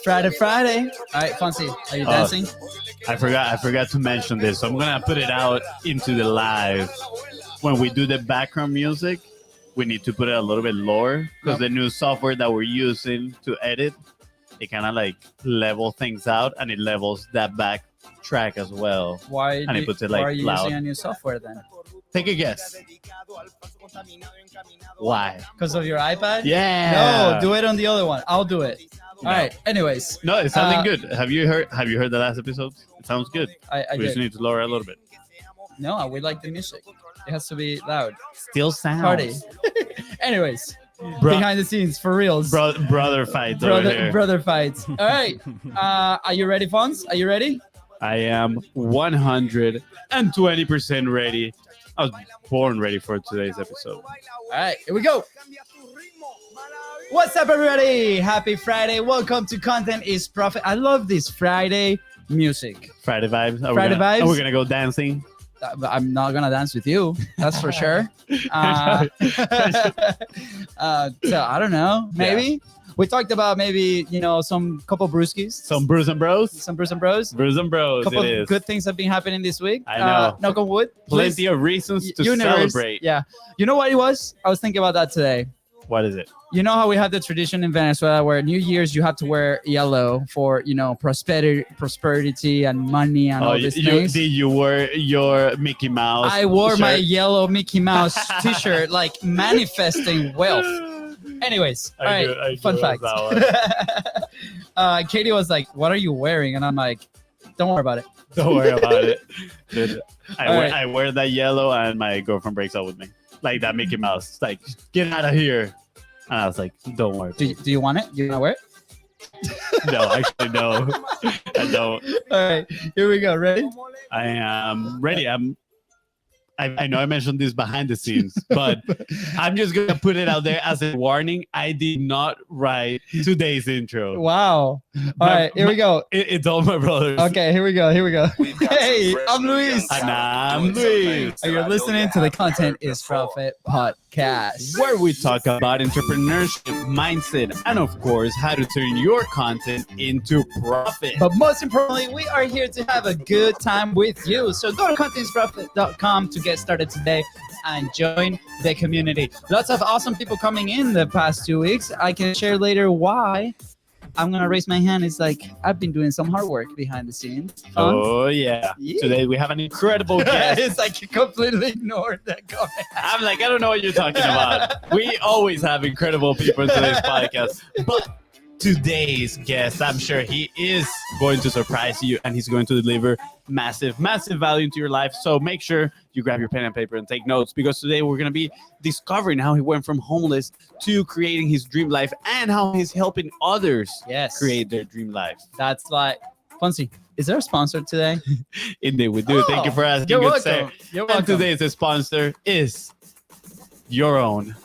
Friday. All right, Fonzie, are you dancing? I forgot to mention this. So I'm gonna put it out into the live. When we do the background music, we need to put it a little bit lower because the new software that we're using to edit, it kind of like level things out and it levels that back track as well. Why it puts it like why are you loud. using a new software then? Take a guess. Why? Because of your iPad? Yeah. No, do it on the other one. I'll do it. All right. Anyways. No, it's sounding good. Have you heard the last episode? It sounds good. I we just need to lower it a little bit. No, we like the music. It has to be loud. Still sounds. Party. Anyways. Behind the scenes, for reals. Brother fights over here. Brother fights. All right. Are you ready, Fons? Are you ready? I am 120% ready. I was born ready for today's episode. All right, here we go. What's up, everybody? Happy Friday. Welcome to Content is Profit. I love this Friday music. Friday vibes. Friday vibes. Are we going to go dancing? I'm not going to dance with you. That's for sure. So I don't know. Maybe. Yeah. We talked about maybe, some couple brewskis. Some brews and bros. Some brews. Brews and bros. Couple good things have been happening this week. I know. Knock on wood. Plenty of reasons to celebrate. Yeah. You know what it was? I was thinking about that today. What is it? You know how we have the tradition in Venezuela where New Year's you have to wear yellow for, prosperity and money and all these things. Did you wear your Mickey Mouse I wore shirt? My yellow Mickey Mouse t-shirt, like manifesting wealth. Anyways, all right, fun fact. Katie was like, what are you wearing? And I'm like, don't worry about it. Don't worry about it. Dude, I wear that yellow and my girlfriend breaks up with me. Like that Mickey Mouse. It's like, get out of here. And I was like, don't worry. Do you want it? You want to wear it? No, actually, no. I don't. All right, here we go. Ready? I am ready. I know I mentioned this behind the scenes, but I'm just going to put it out there as a warning. I did not write today's intro. Wow. All right, here we go. It's all my brothers. Okay, here we go. Hey, I'm Luis. And I'm Luis. And you're listening to the Content is Profit podcast, where we talk about entrepreneurship, mindset, and of course, how to turn your content into profit. But most importantly, we are here to have a good time with you. So go to contentisprofit.com to get started today and join the community. Lots of awesome people coming in the past 2 weeks. I can share later why. I'm going to raise my hand. It's like I've been doing some hard work behind the scenes. Oh, yeah. Today we have an incredible guest. It's like you completely ignored that comment. I'm like, I don't know what you're talking about. We always have incredible people in today's podcast. But today's guest, I'm sure he is going to surprise you and he's going to deliver massive value into your life. So make sure you grab your pen and paper and take notes, because today we're going to be discovering how he went from homeless to creating his dream life and how he's helping others create their dream life. That's like, Fonzie, is there a sponsor today? Indeed, we do. Thank you for asking. You're welcome. And today's sponsor is your own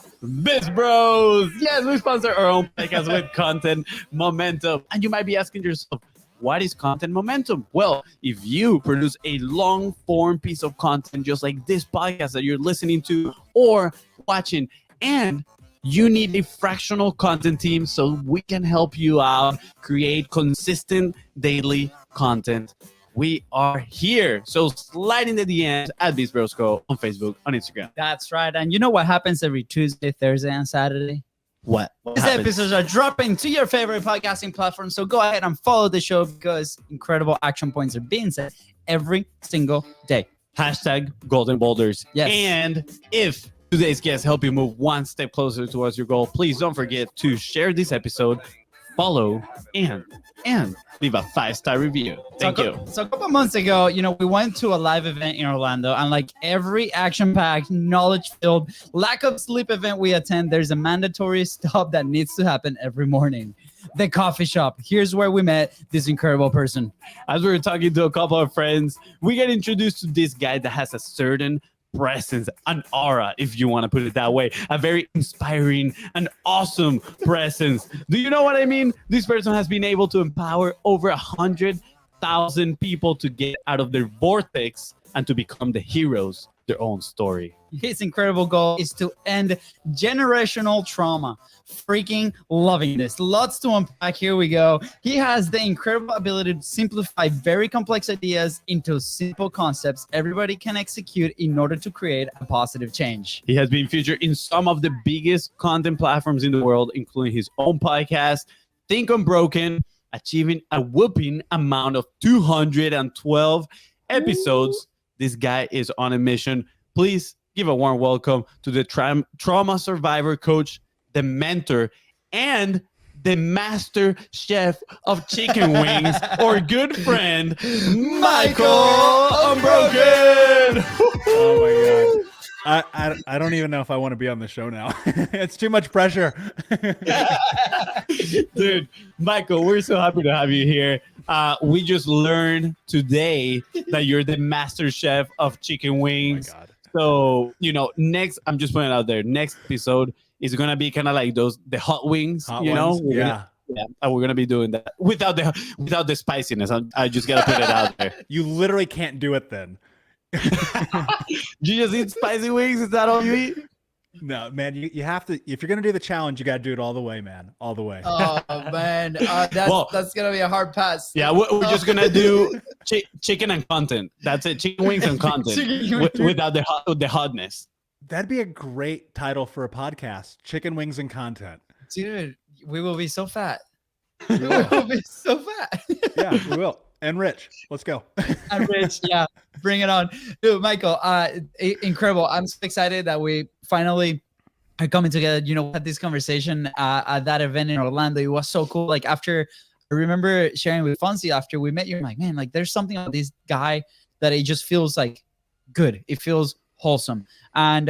Biz Bros. Yes, we sponsor our own podcast with Content Momentum. And you might be asking yourself, what is Content Momentum? Well, if you produce a long form piece of content, just like this podcast that you're listening to or watching, and you need a fractional content team so we can help you out create consistent daily content, we are here. So slide in the DMs at BeastBrosCo on Facebook, on Instagram. That's right. And you know what happens every Tuesday, Thursday, and Saturday? What These episodes are dropping to your favorite podcasting platform. So go ahead and follow the show, because incredible action points are being set every single day. Hashtag Golden Boulders. Yes. And if today's guests help you move one step closer towards your goal, please don't forget to share this episode, follow, and leave a 5-star review. Thank you. So a couple months ago, we went to a live event in Orlando, and like every action-packed, knowledge-filled, lack of sleep event we attend, there's a mandatory stop that needs to happen every morning. The coffee shop. Here's where we met this incredible person. As we were talking to a couple of friends, we get introduced to this guy that has a certain presence, an aura, if you want to put it that way, a very inspiring and awesome presence. Do you know what I mean? This person has been able to empower over 100,000 people to get out of their vortex and to become the heroes their own story. His incredible goal is to end generational trauma. Freaking loving this. Lots to unpack. Here we go. He has the incredible ability to simplify very complex ideas into simple concepts everybody can execute in order to create a positive change. He has been featured in some of the biggest content platforms in the world, including his own podcast, Think Unbroken, achieving a whooping amount of 212 episodes. This guy is on a mission. Please give a warm welcome to the trauma survivor coach, the mentor, and the master chef of chicken wings, or good friend, Michael Unbroken. Oh my God. I don't even know if I want to be on the show now. It's too much pressure. Dude, Michael, we're so happy to have you here. We just learned today that you're the master chef of chicken wings. Oh my God. So, next, I'm just putting it out there. Next episode is going to be kind of like the hot wings, Hot ones? Yeah. Yeah, and we're going to be doing that without the spiciness. I just got to put it out there. You literally can't do it then. You just eat spicy wings? Is that all you eat? No, man, you have to, if you're going to do the challenge, you got to do it all the way, man. All the way. Oh man, that's gonna be a hard pass. Yeah, we're just gonna do chicken and content. That's it, chicken wings and content without the hotness. That'd be a great title for a podcast, Chicken Wings and Content. Dude, we will be so fat. We will be so fat. Yeah, we will. And Rich, let's go. And Rich, yeah, bring it on. Dude, Michael, incredible. I'm so excited that we finally are coming together. We had this conversation at that event in Orlando. It was so cool. Like, after, I remember sharing with Fonzie after we met you, I'm like, man, like, there's something about this guy that it just feels like good. It feels wholesome. And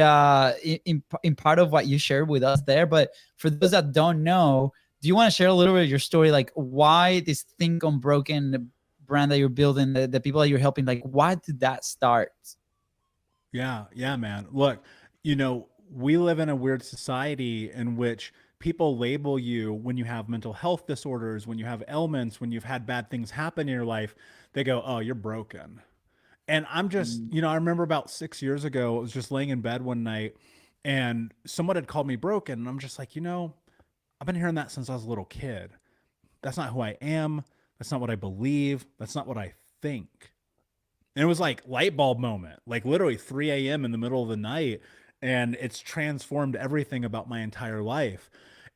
in part of what you shared with us there, but for those that don't know, do you want to share a little bit of your story? Like, why this Think Unbroken brand that you're building, the people that you're helping, like, why did that start? Yeah, man. Look, we live in a weird society in which people label you when you have mental health disorders, when you have ailments, when you've had bad things happen in your life. They go, oh, you're broken. And I'm just, I remember about 6 years ago, I was just laying in bed one night and someone had called me broken. And I'm just like, I've been hearing that since I was a little kid. That's not who I am. That's not what I believe. That's not what I think. And it was like light bulb moment, like literally 3 a.m. in the middle of the night. And it's transformed everything about my entire life.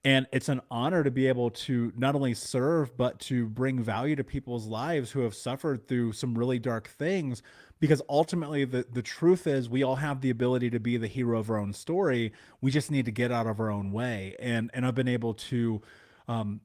And it's an honor to be able to not only serve, but to bring value to people's lives who have suffered through some really dark things. Because ultimately, the truth is we all have the ability to be the hero of our own story. We just need to get out of our own way. And I've been able to,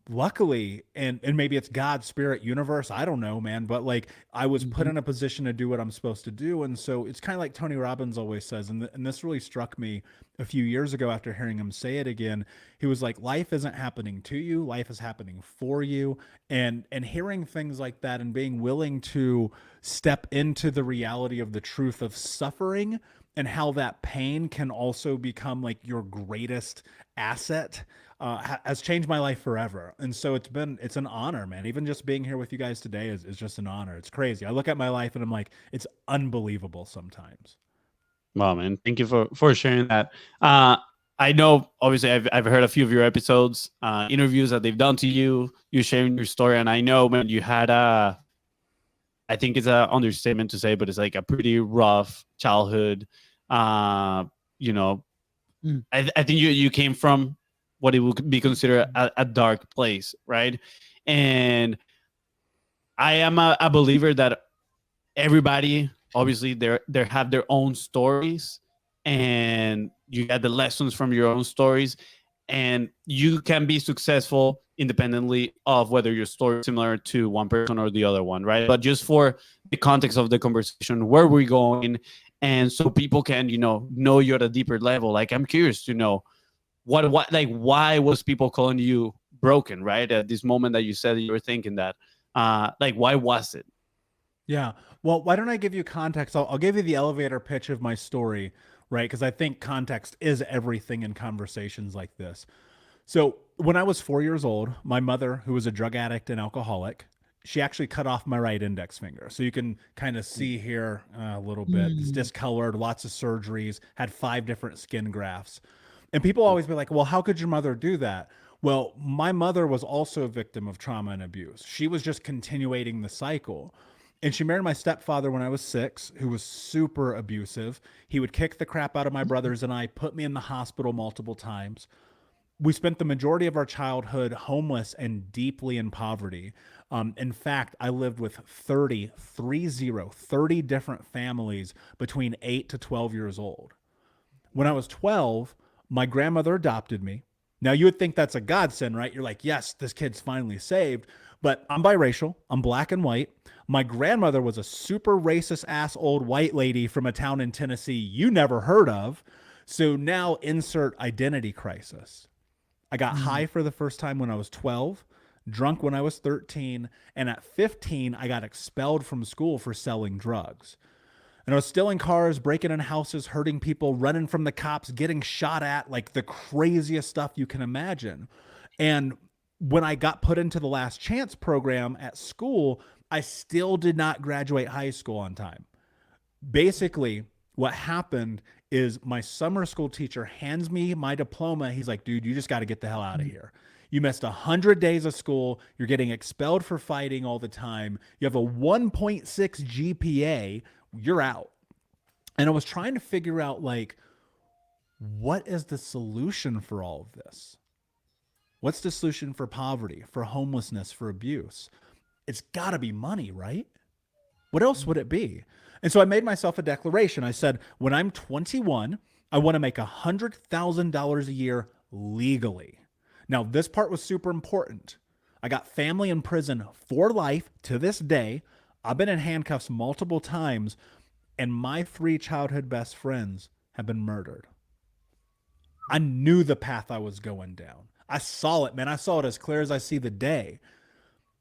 luckily, and maybe it's God's spirit universe, I don't know, man, but like I was put in a position to do what I'm supposed to do. And so it's kind of like Tony Robbins always says, and this really struck me a few years ago after hearing him say it again. He was like, life isn't happening to you, life is happening for you. And hearing things like that and being willing to step into the reality of the truth of suffering and how that pain can also become like your greatest asset has changed my life forever. And so it's an honor, man. Even just being here with you guys today is just an honor. It's crazy. I look at my life and I'm like, it's unbelievable sometimes. Wow, man. Thank you for sharing that. I know, obviously, I've heard a few of your episodes, interviews that they've done to you sharing your story. And I know, man, you had I think it's an understatement to say, but it's like a pretty rough childhood. I think you came from what it would be considered a dark place, right? And I am a believer that everybody, obviously, they have their own stories, and you get the lessons from your own stories, and you can be successful independently of whether your story is similar to one person or the other one, right? But just for the context of the conversation, where we're going, and so people can, know you at a deeper level. Like, I'm curious to know why was people calling you broken, right? At this moment that you said that you were thinking that, why was it? Yeah. Well, why don't I give you context? I'll give you the elevator pitch of my story, right? Because I think context is everything in conversations like this. So when I was 4 years old, my mother, who was a drug addict and alcoholic, she actually cut off my right index finger. So you can kind of see here a little bit. It's discolored, lots of surgeries, had 5 different skin grafts. And people always be like, well, how could your mother do that? Well, my mother was also a victim of trauma and abuse. She was just continuating the cycle. And she married my stepfather when I was 6, who was super abusive. He would kick the crap out of my brothers and I, put me in the hospital multiple times. We spent the majority of our childhood homeless and deeply in poverty. In fact, I lived with 30 different families between 8 to 12 years old. When I was 12, my grandmother adopted me. Now, you would think that's a godsend, right? You're like, yes, this kid's finally saved. But I'm biracial. I'm black and white. My grandmother was a super racist ass old white lady from a town in Tennessee you never heard of. So now insert identity crisis. I got high for the first time when I was 12, drunk when I was 13, and at 15, I got expelled from school for selling drugs. And I was stealing cars, breaking in houses, hurting people, running from the cops, getting shot at, like the craziest stuff you can imagine. And when I got put into the Last Chance program at school, I still did not graduate high school on time. Basically, what happened is my summer school teacher hands me my diploma. He's like, dude, you just got to get the hell out of here. You missed 100 days of school. You're getting expelled for fighting all the time. You have a 1.6 GPA. You're out. And I was trying to figure out, like, what is the solution for all of this? What's the solution for poverty, for homelessness, for abuse? It's got to be money, right? What else would it be? And so I made myself a declaration. I said, when I'm 21, I want to make $100,000 a year legally. Now, this part was super important. I got family in prison for life to this day. I've been in handcuffs multiple times, and my 3 childhood best friends have been murdered. I knew the path I was going down. I saw it, man. I saw it as clear as I see the day.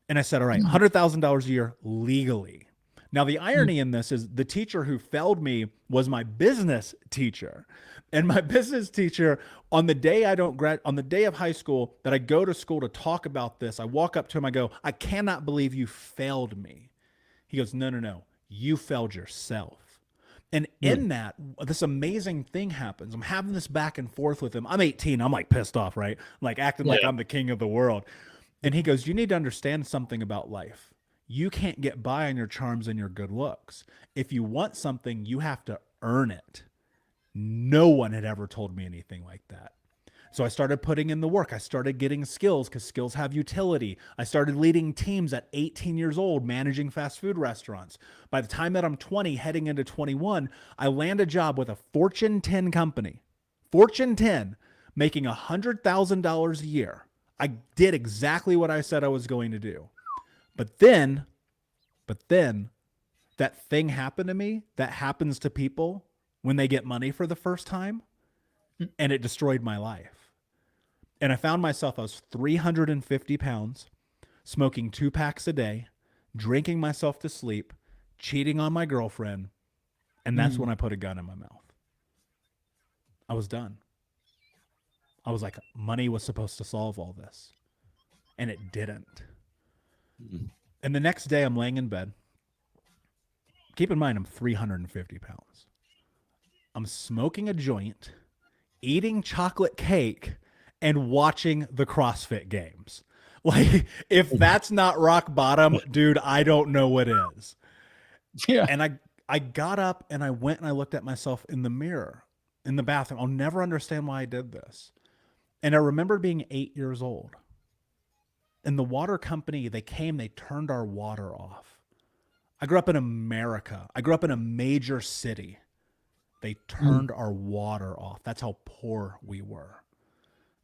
And I said, all right, $100,000 a year legally. Now, the irony in this is the teacher who failed me was my business teacher. And my business teacher, on the day on the day of high school that I go to school to talk about this, I walk up to him, I go, I cannot believe you failed me. He goes, no, you failed yourself. And in that, this amazing thing happens. I'm having this back and forth with him. I'm 18. I'm like pissed off, right? I'm like acting like I'm the king of the world. And he goes, you need to understand something about life. You can't get by on your charms and your good looks. If you want something, you have to earn it. No one had ever told me anything like that. So I started putting in the work. I started getting skills because skills have utility. I started leading teams at 18 years old, managing fast food restaurants. By the time that I'm 20, heading into 21, I land a job with a Fortune 10 company. Fortune 10, making $100,000 a year. I did exactly what I said I was going to do. But then that thing happened to me that happens to people when they get money for the first time, and it destroyed my life. And I found myself, I was 350 pounds, smoking 2 packs a day, drinking myself to sleep, cheating on my girlfriend, and that's when I put a gun in my mouth. I was done. I was like, money was supposed to solve all this, and it didn't. And the next day, I'm laying in bed. Keep in mind, I'm 350 pounds. I'm smoking a joint, eating chocolate cake, and watching the CrossFit games. Like, if that's not rock bottom, dude, I don't know what is. Yeah. And I got up and I went and I looked at myself in the mirror in the bathroom. I'll never understand why I did this. And I remember being 8 years old. And the water company, they turned our water off. I grew up in America. I grew up in a major city. They turned our water off. That's how poor we were.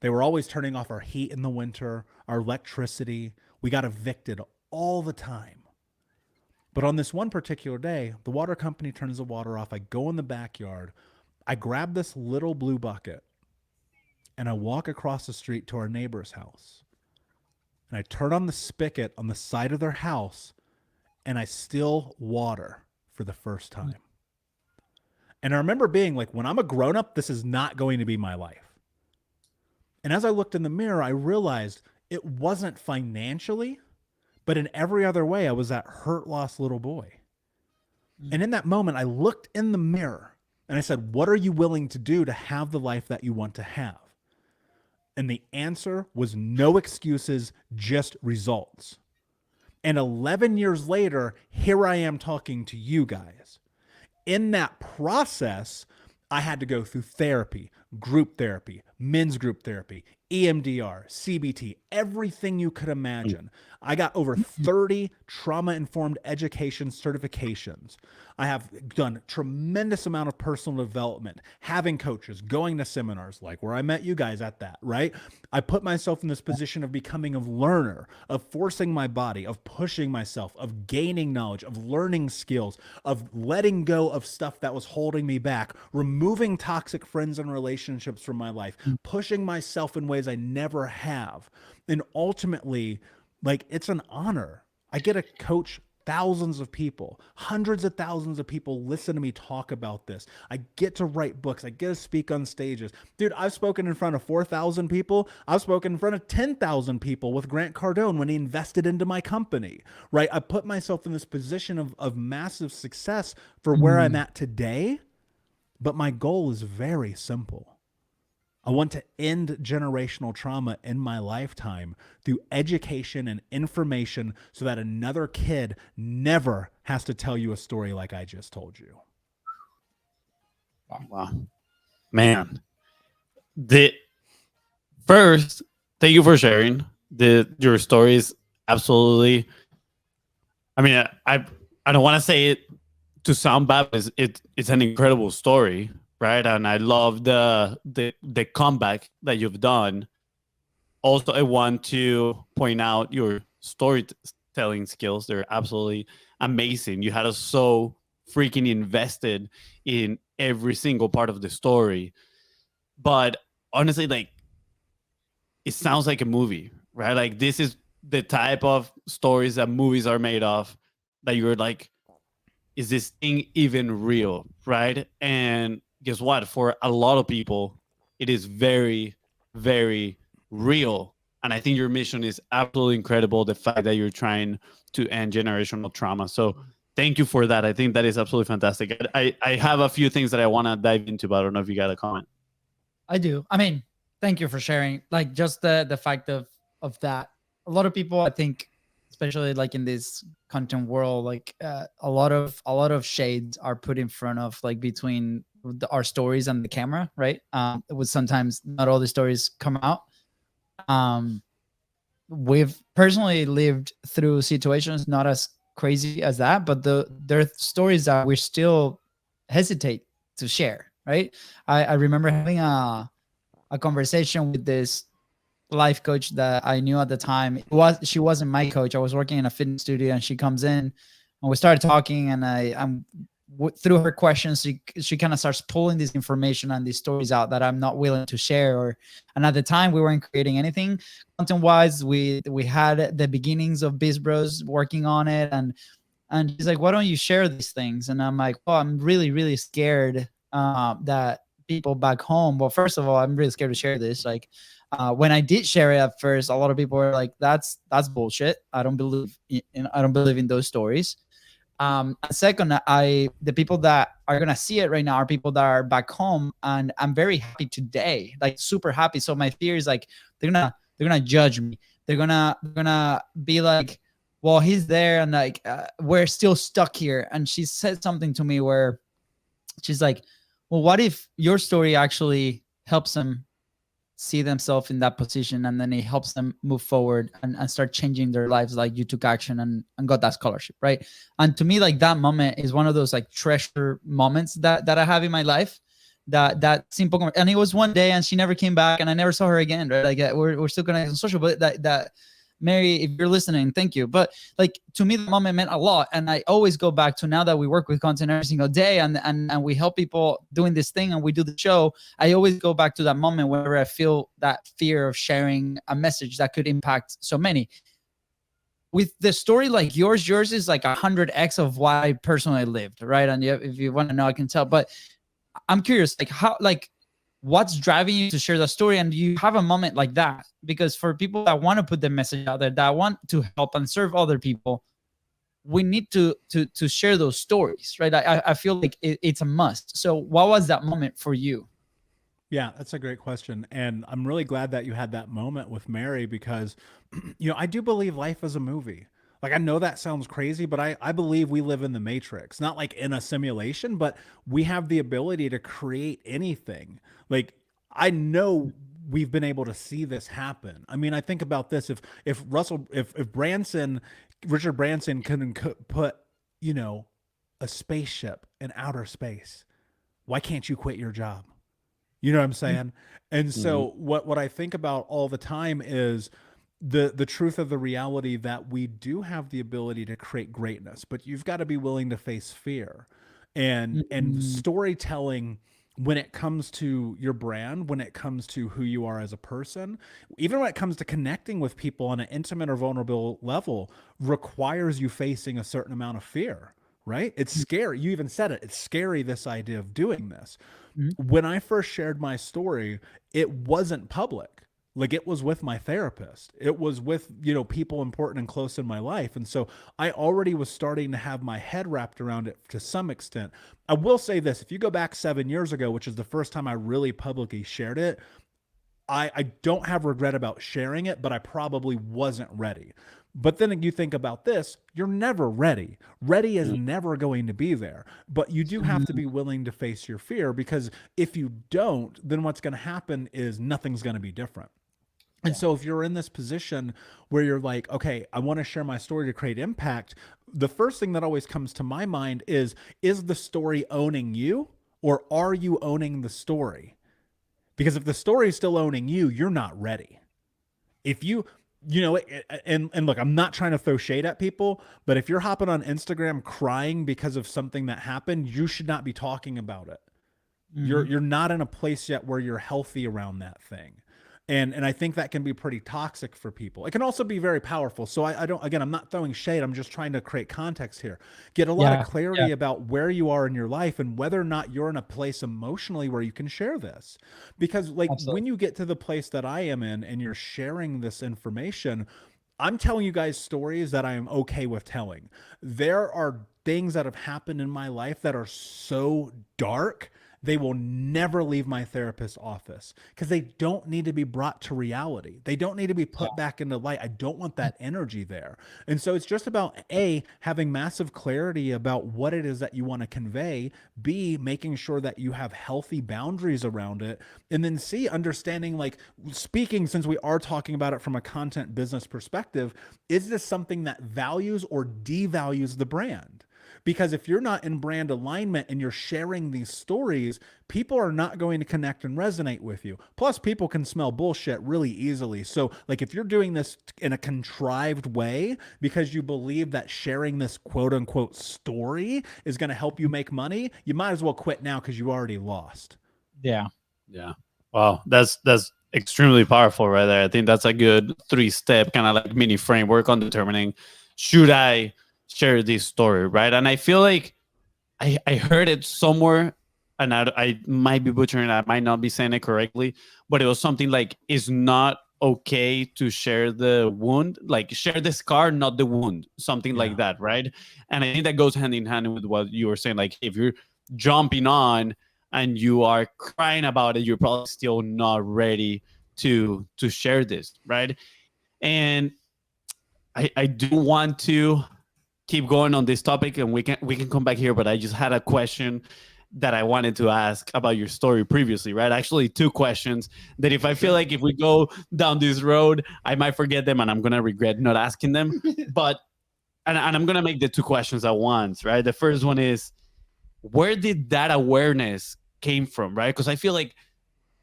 They were always turning off our heat in the winter, our electricity. We got evicted all the time. But on this one particular day, the water company turns the water off. I go in the backyard. I grab this little blue bucket and I walk across the street to our neighbor's house. And I turn on the spigot on the side of their house and I still water for the first time. And I remember being like, when I'm a grown up, this is not going to be my life. And as I looked in the mirror, I realized it wasn't financially, But in every other way, I was that hurt, lost little boy. And in that moment, I looked in the mirror and I said, what are you willing to do to have the life that you want to have? And the answer was no excuses, just results. And 11 years later, here I am talking to you guys. In that process, I had to go through therapy, group therapy, men's group therapy, EMDR, CBT, everything you could imagine. I got over 30 trauma-informed education certifications. I have done tremendous amount of personal development, having coaches, going to seminars like where I met you guys at that, right? I put myself in this position of becoming a learner, of forcing my body, of pushing myself, of gaining knowledge, of learning skills, of letting go of stuff that was holding me back, removing toxic friends and relationships from my life, pushing myself in ways I never have. And ultimately, like, it's an honor. I get to coach thousands of people, hundreds of thousands of people listen to me talk about this. I get to write books. I get to speak on stages. Dude, I've spoken in front of 4,000 people. I've spoken in front of 10,000 people with Grant Cardone when he invested into my company, right? I put myself in this position of massive success for where I'm at today. But my goal is very simple. I want to end generational trauma in my lifetime through education and information so that another kid never has to tell you a story like I just told you. Wow. Man. First, thank you for sharing your stories. Absolutely. I mean, I don't want to say it to sound bad, but it's an incredible story. Right. And I love the comeback that you've done. Also, I want to point out your storytelling skills. They're absolutely amazing. You had us so freaking invested in every single part of the story. But honestly, like, it sounds like a movie, right? Like, this is the type of stories that movies are made of, that you're like, is this thing even real? Right. And guess what? For a lot of people, it is very, very real. And I think your mission is absolutely incredible. The fact that you're trying to end generational trauma. So thank you for that. I think that is absolutely fantastic. I have a few things that I want to dive into, but I don't know if you got a comment. I do. I mean, thank you for sharing. Like, just the fact of that. A lot of people, I think, especially like in this content world, like a lot of shades are put in front of, like, between our stories and the camera, right? It was sometimes not all the stories come out. We've personally lived through situations not as crazy as that, but there are stories that we still hesitate to share, right? I remember having a conversation with this life coach that I knew at the time. She wasn't my coach. I was working in a fitness studio, and she comes in and we started talking, and through her questions, she kind of starts pulling this information and these stories out that I'm not willing to share. And at the time, we weren't creating anything content wise. We had the beginnings of Biz Bros working on it, and she's like, why don't you share these things? And I'm like, well, I'm really, really scared that people back home. Well, first of all, I'm really scared to share this. Like, when I did share it at first, a lot of people were like, that's bullshit. I don't believe in those stories. And second, the people that are gonna see it right now are people that are back home, and I'm very happy today, like super happy. So my fear is, like, they're gonna judge me. They're gonna be like, well, he's there, and like we're still stuck here. And she said something to me where she's like, well, what if your story actually helps them see themselves in that position, and then it helps them move forward and start changing their lives, like you took action and got that scholarship, right? And to me, like, that moment is one of those, like, treasure moments that I have in my life. That simple, and it was one day, and she never came back, and I never saw her again, right? Like, we're still connected on social, but that Mary, if you're listening, thank you. But, like, to me, the moment meant a lot. And I always go back to, now that we work with content every single day, and we help people doing this thing, and we do the show, I always go back to that moment whenever I feel that fear of sharing a message that could impact so many. With the story like yours is like 100x of what I personally lived, right? And if you want to know, I can tell. But I'm curious, like, how, like, what's driving you to share the story, and you have a moment like that? Because for people that want to put the message out there, that want to help and serve other people, we need to share those stories, right? I feel like it's a must. So what was that moment for you? Yeah, that's a great question. And I'm really glad that you had that moment with Mary because, you know, I do believe life is a movie. Like, I know that sounds crazy, but I believe we live in the Matrix, not like in a simulation, but we have the ability to create anything. Like, I know we've been able to see this happen. I mean, I think about this. If Branson, Richard Branson couldn't put, you know, a spaceship in outer space, why can't you quit your job? You know what I'm saying? And Mhm. so what I think about all the time is the truth of the reality that we do have the ability to create greatness, but you've got to be willing to face fear. And Mhm. storytelling, when it comes to your brand, when it comes to who you are as a person, even when it comes to connecting with people on an intimate or vulnerable level, requires you facing a certain amount of fear, right? It's scary. You even said it. It's scary, this idea of doing this. Mhm. When I first shared my story, it wasn't public. Like, it was with my therapist. It was with, you know, people important and close in my life. And so I already was starting to have my head wrapped around it to some extent. I will say this, if you go back 7 years ago, which is the first time I really publicly shared it, I don't have regret about sharing it, but I probably wasn't ready. But then you think about this, you're never ready. Ready is Mhm. never going to be there. But you do have to Mhm. be willing to face your fear, because if you don't, then what's going to happen is nothing's going to be different. And Yeah. so if you're in this position where you're like, okay, I want to share my story to create impact, the first thing that always comes to my mind is the story owning you, or are you owning the story? Because if the story is still owning you, you're not ready. If you, you know, and look, I'm not trying to throw shade at people, but if you're hopping on Instagram crying because of something that happened, you should not be talking about it. Mhm. You're not in a place yet where you're healthy around that thing. And I think that can be pretty toxic for people. It can also be very powerful. So I don't, again, I'm not throwing shade. I'm just trying to create context here. Get a lot of Yeah. Yeah. clarity about where you are in your life and whether or not you're in a place emotionally where you can share this. Because like Absolutely. when you get to the place that I am in and you're sharing this information, I'm telling you guys stories that I am okay with telling. There are things that have happened in my life that are so dark, they will never leave my therapist's office because they don't need to be brought to reality. They don't need to be Yeah. put back into light. I don't want that energy there. And so it's just about A, having massive clarity about what it is that you want to convey, B, making sure that you have healthy boundaries around it, and then C, understanding, like, speaking, since we are talking about it from a content business perspective, is this something that values or devalues the brand? Because if you're not in brand alignment and you're sharing these stories, people are not going to connect and resonate with you. Plus, people can smell bullshit really easily. So, like, if you're doing this in a contrived way because you believe that sharing this quote unquote story is going to help you make money, you might as well quit now because you already lost. Yeah. Yeah. Wow. That's extremely powerful right there. I think that's a good 3-step kind of like mini framework on determining should I share this story, right? And I feel like I heard it somewhere, and I might be butchering it, I might not be saying it correctly, but it was something like it's not okay to share the wound, like share the scar, not the wound, something like Yeah. that, right? And I think that goes hand in hand with what you were saying. Like if you're jumping on and you are crying about it, you're probably still not ready to share this, right? And I do want to keep going on this topic, and we can come back here, but I just had a question that I wanted to ask about your story previously, right? Actually, two questions that if I feel Sure. like if we go down this road, I might forget them and I'm gonna regret not asking them. But and I'm gonna make the two questions at once, right? The first one is, where did that awareness came from, right? Because I feel like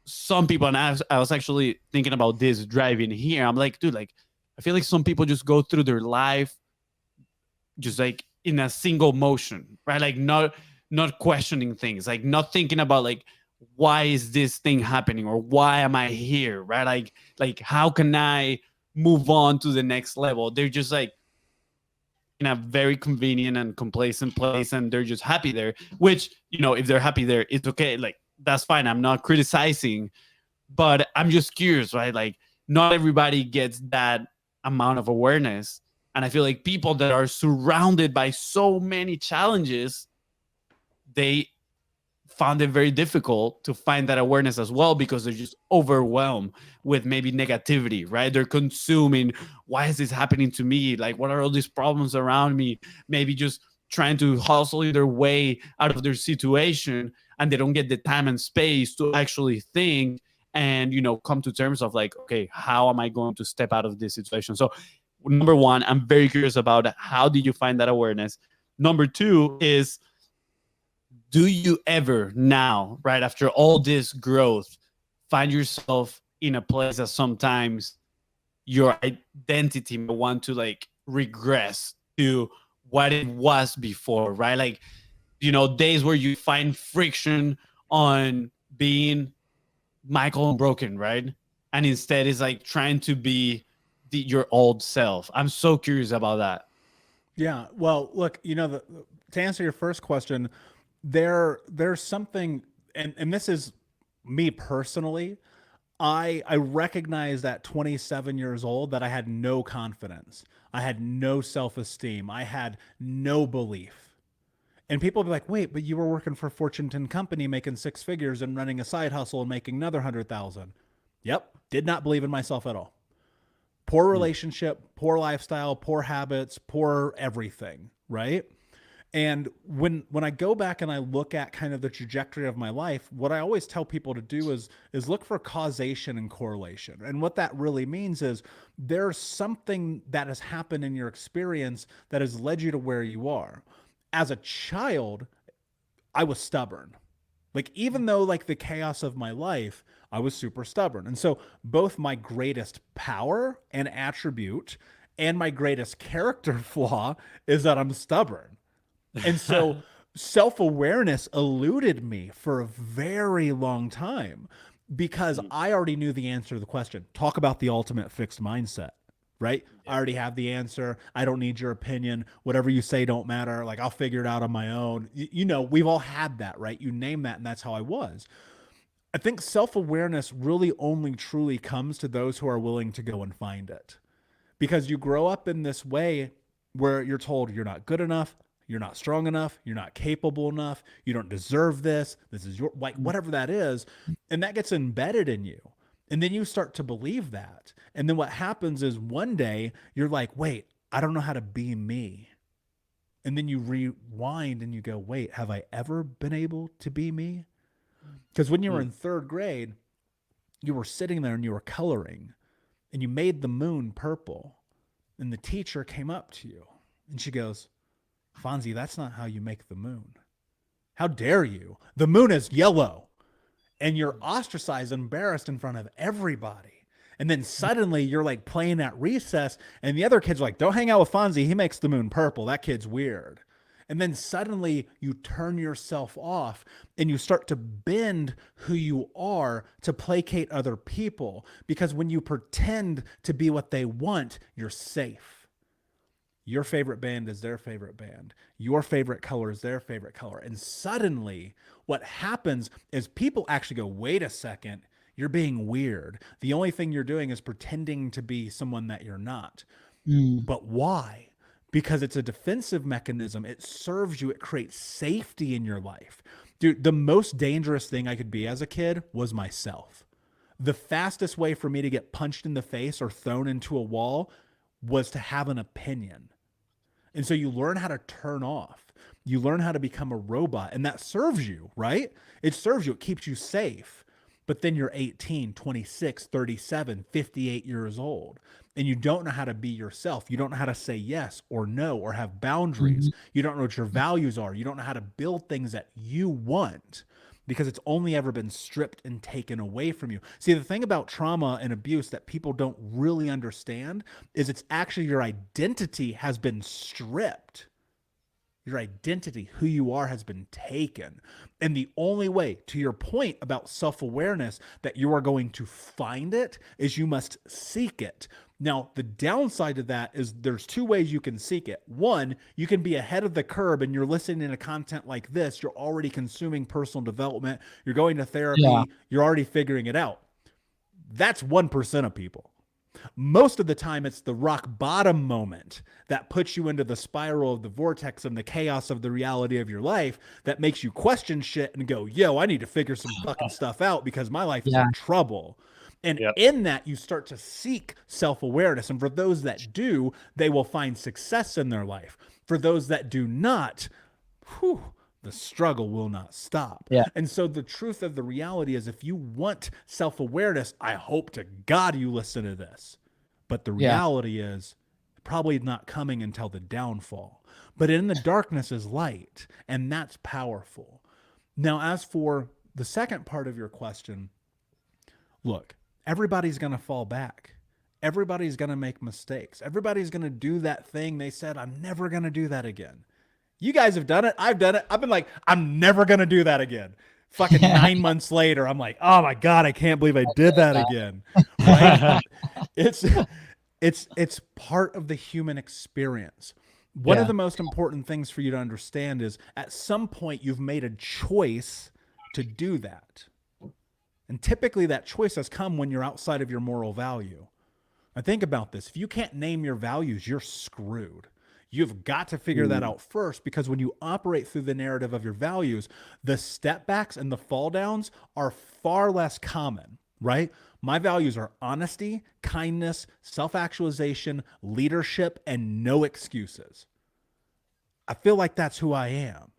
some people, and I was actually thinking about this driving here. I'm like, dude, like I feel like some people just go through their life just like in a single motion, right? Like not questioning things, like not thinking about like why is this thing happening or why am I here, right? Like how can I move on to the next level? They're just like in a very convenient and complacent place, and they're just happy there. Which, if they're happy there, it's okay. Like that's fine. I'm not criticizing, but I'm just curious, right? Like, not everybody gets that amount of awareness. And I feel like people that are surrounded by so many challenges, they found it very difficult to find that awareness as well, because they're just overwhelmed with maybe negativity, right? They're consuming, why is this happening to me? Like, what are all these problems around me? Maybe just trying to hustle their way out of their situation, and they don't get the time and space to actually think and, come to terms of like, okay, how am I going to step out of this situation? So number one, I'm very curious about how did you find that awareness. Number two is, do you ever now, right after all this growth, find yourself in a place that sometimes your identity may want to like regress to what it was before, right? Like, days where you find friction on being Michael Unbroken, right? And instead it's like trying to be your old self. I'm so curious about that. Yeah. Well, look, to answer your first question, there's something, and this is me personally. I recognize at 27 years old that I had no confidence. I had no self-esteem. I had no belief. And people will be like, wait, but you were working for a Fortune 10 company making six figures and running a side hustle and making another 100,000. Yep. Did not believe in myself at all. Poor relationship, poor lifestyle, poor habits, poor everything, right? And when I go back and I look at kind of the trajectory of my life, what I always tell people to do is look for causation and correlation. And what that really means is there's something that has happened in your experience that has led you to where you are. As a child, I was stubborn. Like, even though like the chaos of my life, I was super stubborn. And so both my greatest power and attribute and my greatest character flaw is that I'm stubborn. And so self-awareness eluded me for a very long time because I already knew the answer to the question. Talk about the ultimate fixed mindset, right? Yeah. I already have the answer. I don't need your opinion. Whatever you say don't matter. Like, I'll figure it out on my own. We've all had that, right? You name that, and that's how I was. I think self-awareness really only truly comes to those who are willing to go and find it. Because you grow up in this way where you're told you're not good enough, you're not strong enough, you're not capable enough, you don't deserve this, this is your, like, whatever that is, and that gets embedded in you. And then you start to believe that. And then what happens is one day you're like, wait, I don't know how to be me. And then you rewind and you go, wait, have I ever been able to be me? Because when you were in third grade, you were sitting there and you were coloring and you made the moon purple. And the teacher came up to you and she goes, Fonzie, that's not how you make the moon. How dare you? The moon is yellow. And you're ostracized, embarrassed in front of everybody. And then suddenly you're like playing at recess and the other kids are like, don't hang out with Fonzie. He makes the moon purple. That kid's weird. And then suddenly you turn yourself off and you start to bend who you are to placate other people. Because when you pretend to be what they want, you're safe. Your favorite band is their favorite band. Your favorite color is their favorite color. And suddenly what happens is people actually go, wait a second, you're being weird. The only thing you're doing is pretending to be someone that you're not. But why? Because it's a defensive mechanism. It serves you. It creates safety in your life. Dude, the most dangerous thing I could be as a kid was myself. The fastest way for me to get punched in the face or thrown into a wall was to have an opinion. And so you learn how to turn off. You learn how to become a robot. And that serves you, right? It serves you. It keeps you safe. But then you're 18, 26, 37, 58 years old. And you don't know how to be yourself. You don't know how to say yes or no or have boundaries. You don't know what your values are. You don't know how to build things that you want because it's only ever been stripped and taken away from you. See, the thing about trauma and abuse that people don't really understand is it's actually your identity has been stripped. Your identity, who you are, has been taken. And the only way, to your point about self-awareness, that you are going to find it is you must seek it. Now, the downside to that is there's two ways you can seek it. One, you can be ahead of the curve and you're listening to content like this. You're already consuming personal development. You're going to therapy. Yeah. You're already figuring it out. That's 1% of people. Most of the time, it's the rock bottom moment that puts you into the spiral of the vortex and the chaos of the reality of your life that makes you question shit and go, yo, I need to figure some fucking stuff out because my life is in trouble. And in that, you start to seek self-awareness. And for those that do, they will find success in their life. For those that do not, the struggle will not stop. Yeah. And so the truth of the reality is if you want self-awareness, I hope to God you listen to this. But the reality is probably not coming until the downfall. But in the darkness is light, and that's powerful. Now, as for the second part of your question, look, everybody's going to fall back. Everybody's going to make mistakes. Everybody's going to do that thing they said, I'm never going to do that again. You guys have done it. I've done it. I've been like, I'm never going to do that again. Fucking 9 months later, I'm like, oh my God, I can't believe I did that again. Right? It's part of the human experience. One of the most important things for you to understand is at some point you've made a choice to do that. And typically that choice has come when you're outside of your moral value. Now think about this. If you can't name your values, you're screwed. You've got to figure that out first, because when you operate through the narrative of your values, the step backs and the fall downs are far less common, right? My values are honesty, kindness, self-actualization, leadership, and no excuses. I feel like that's who I am.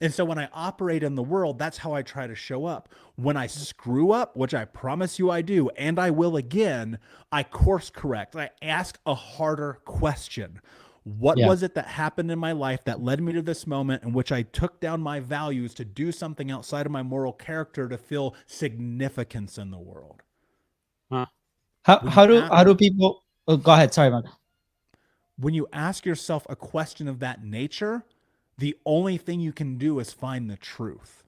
And so when I operate in the world, that's how I try to show up. When I screw up, which I promise you I do, and I will again, I course correct. I ask a harder question. What was it that happened in my life that led me to this moment in which I took down my values to do something outside of my moral character to feel significance in the world? How do people? Oh, go ahead. Sorry, Mark. When you ask yourself a question of that nature, the only thing you can do is find the truth.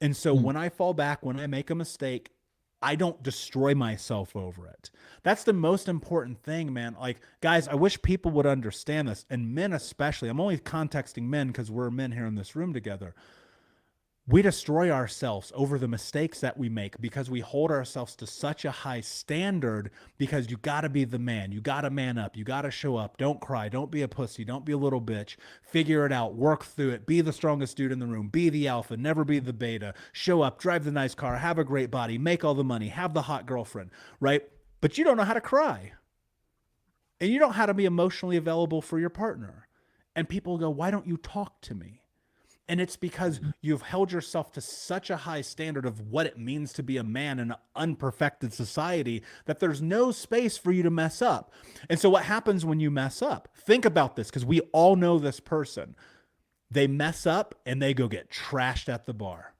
And so when I fall back, when I make a mistake, I don't destroy myself over it. That's the most important thing, man. Like, guys, I wish people would understand this, and men especially. I'm only contexting men because we're men here in this room together. We destroy ourselves over the mistakes that we make because we hold ourselves to such a high standard, because you got to be the man. You got to man up. You got to show up. Don't cry. Don't be a pussy. Don't be a little bitch. Figure it out. Work through it. Be the strongest dude in the room. Be the alpha. Never be the beta. Show up. Drive the nice car. Have a great body. Make all the money. Have the hot girlfriend, right? But you don't know how to cry. And you don't know how to be emotionally available for your partner. And people go, why don't you talk to me? And it's because you've held yourself to such a high standard of what it means to be a man in an unperfected society that there's no space for you to mess up. And so what happens when you mess up? Think about this, because we all know this person. They mess up and they go get trashed at the bar.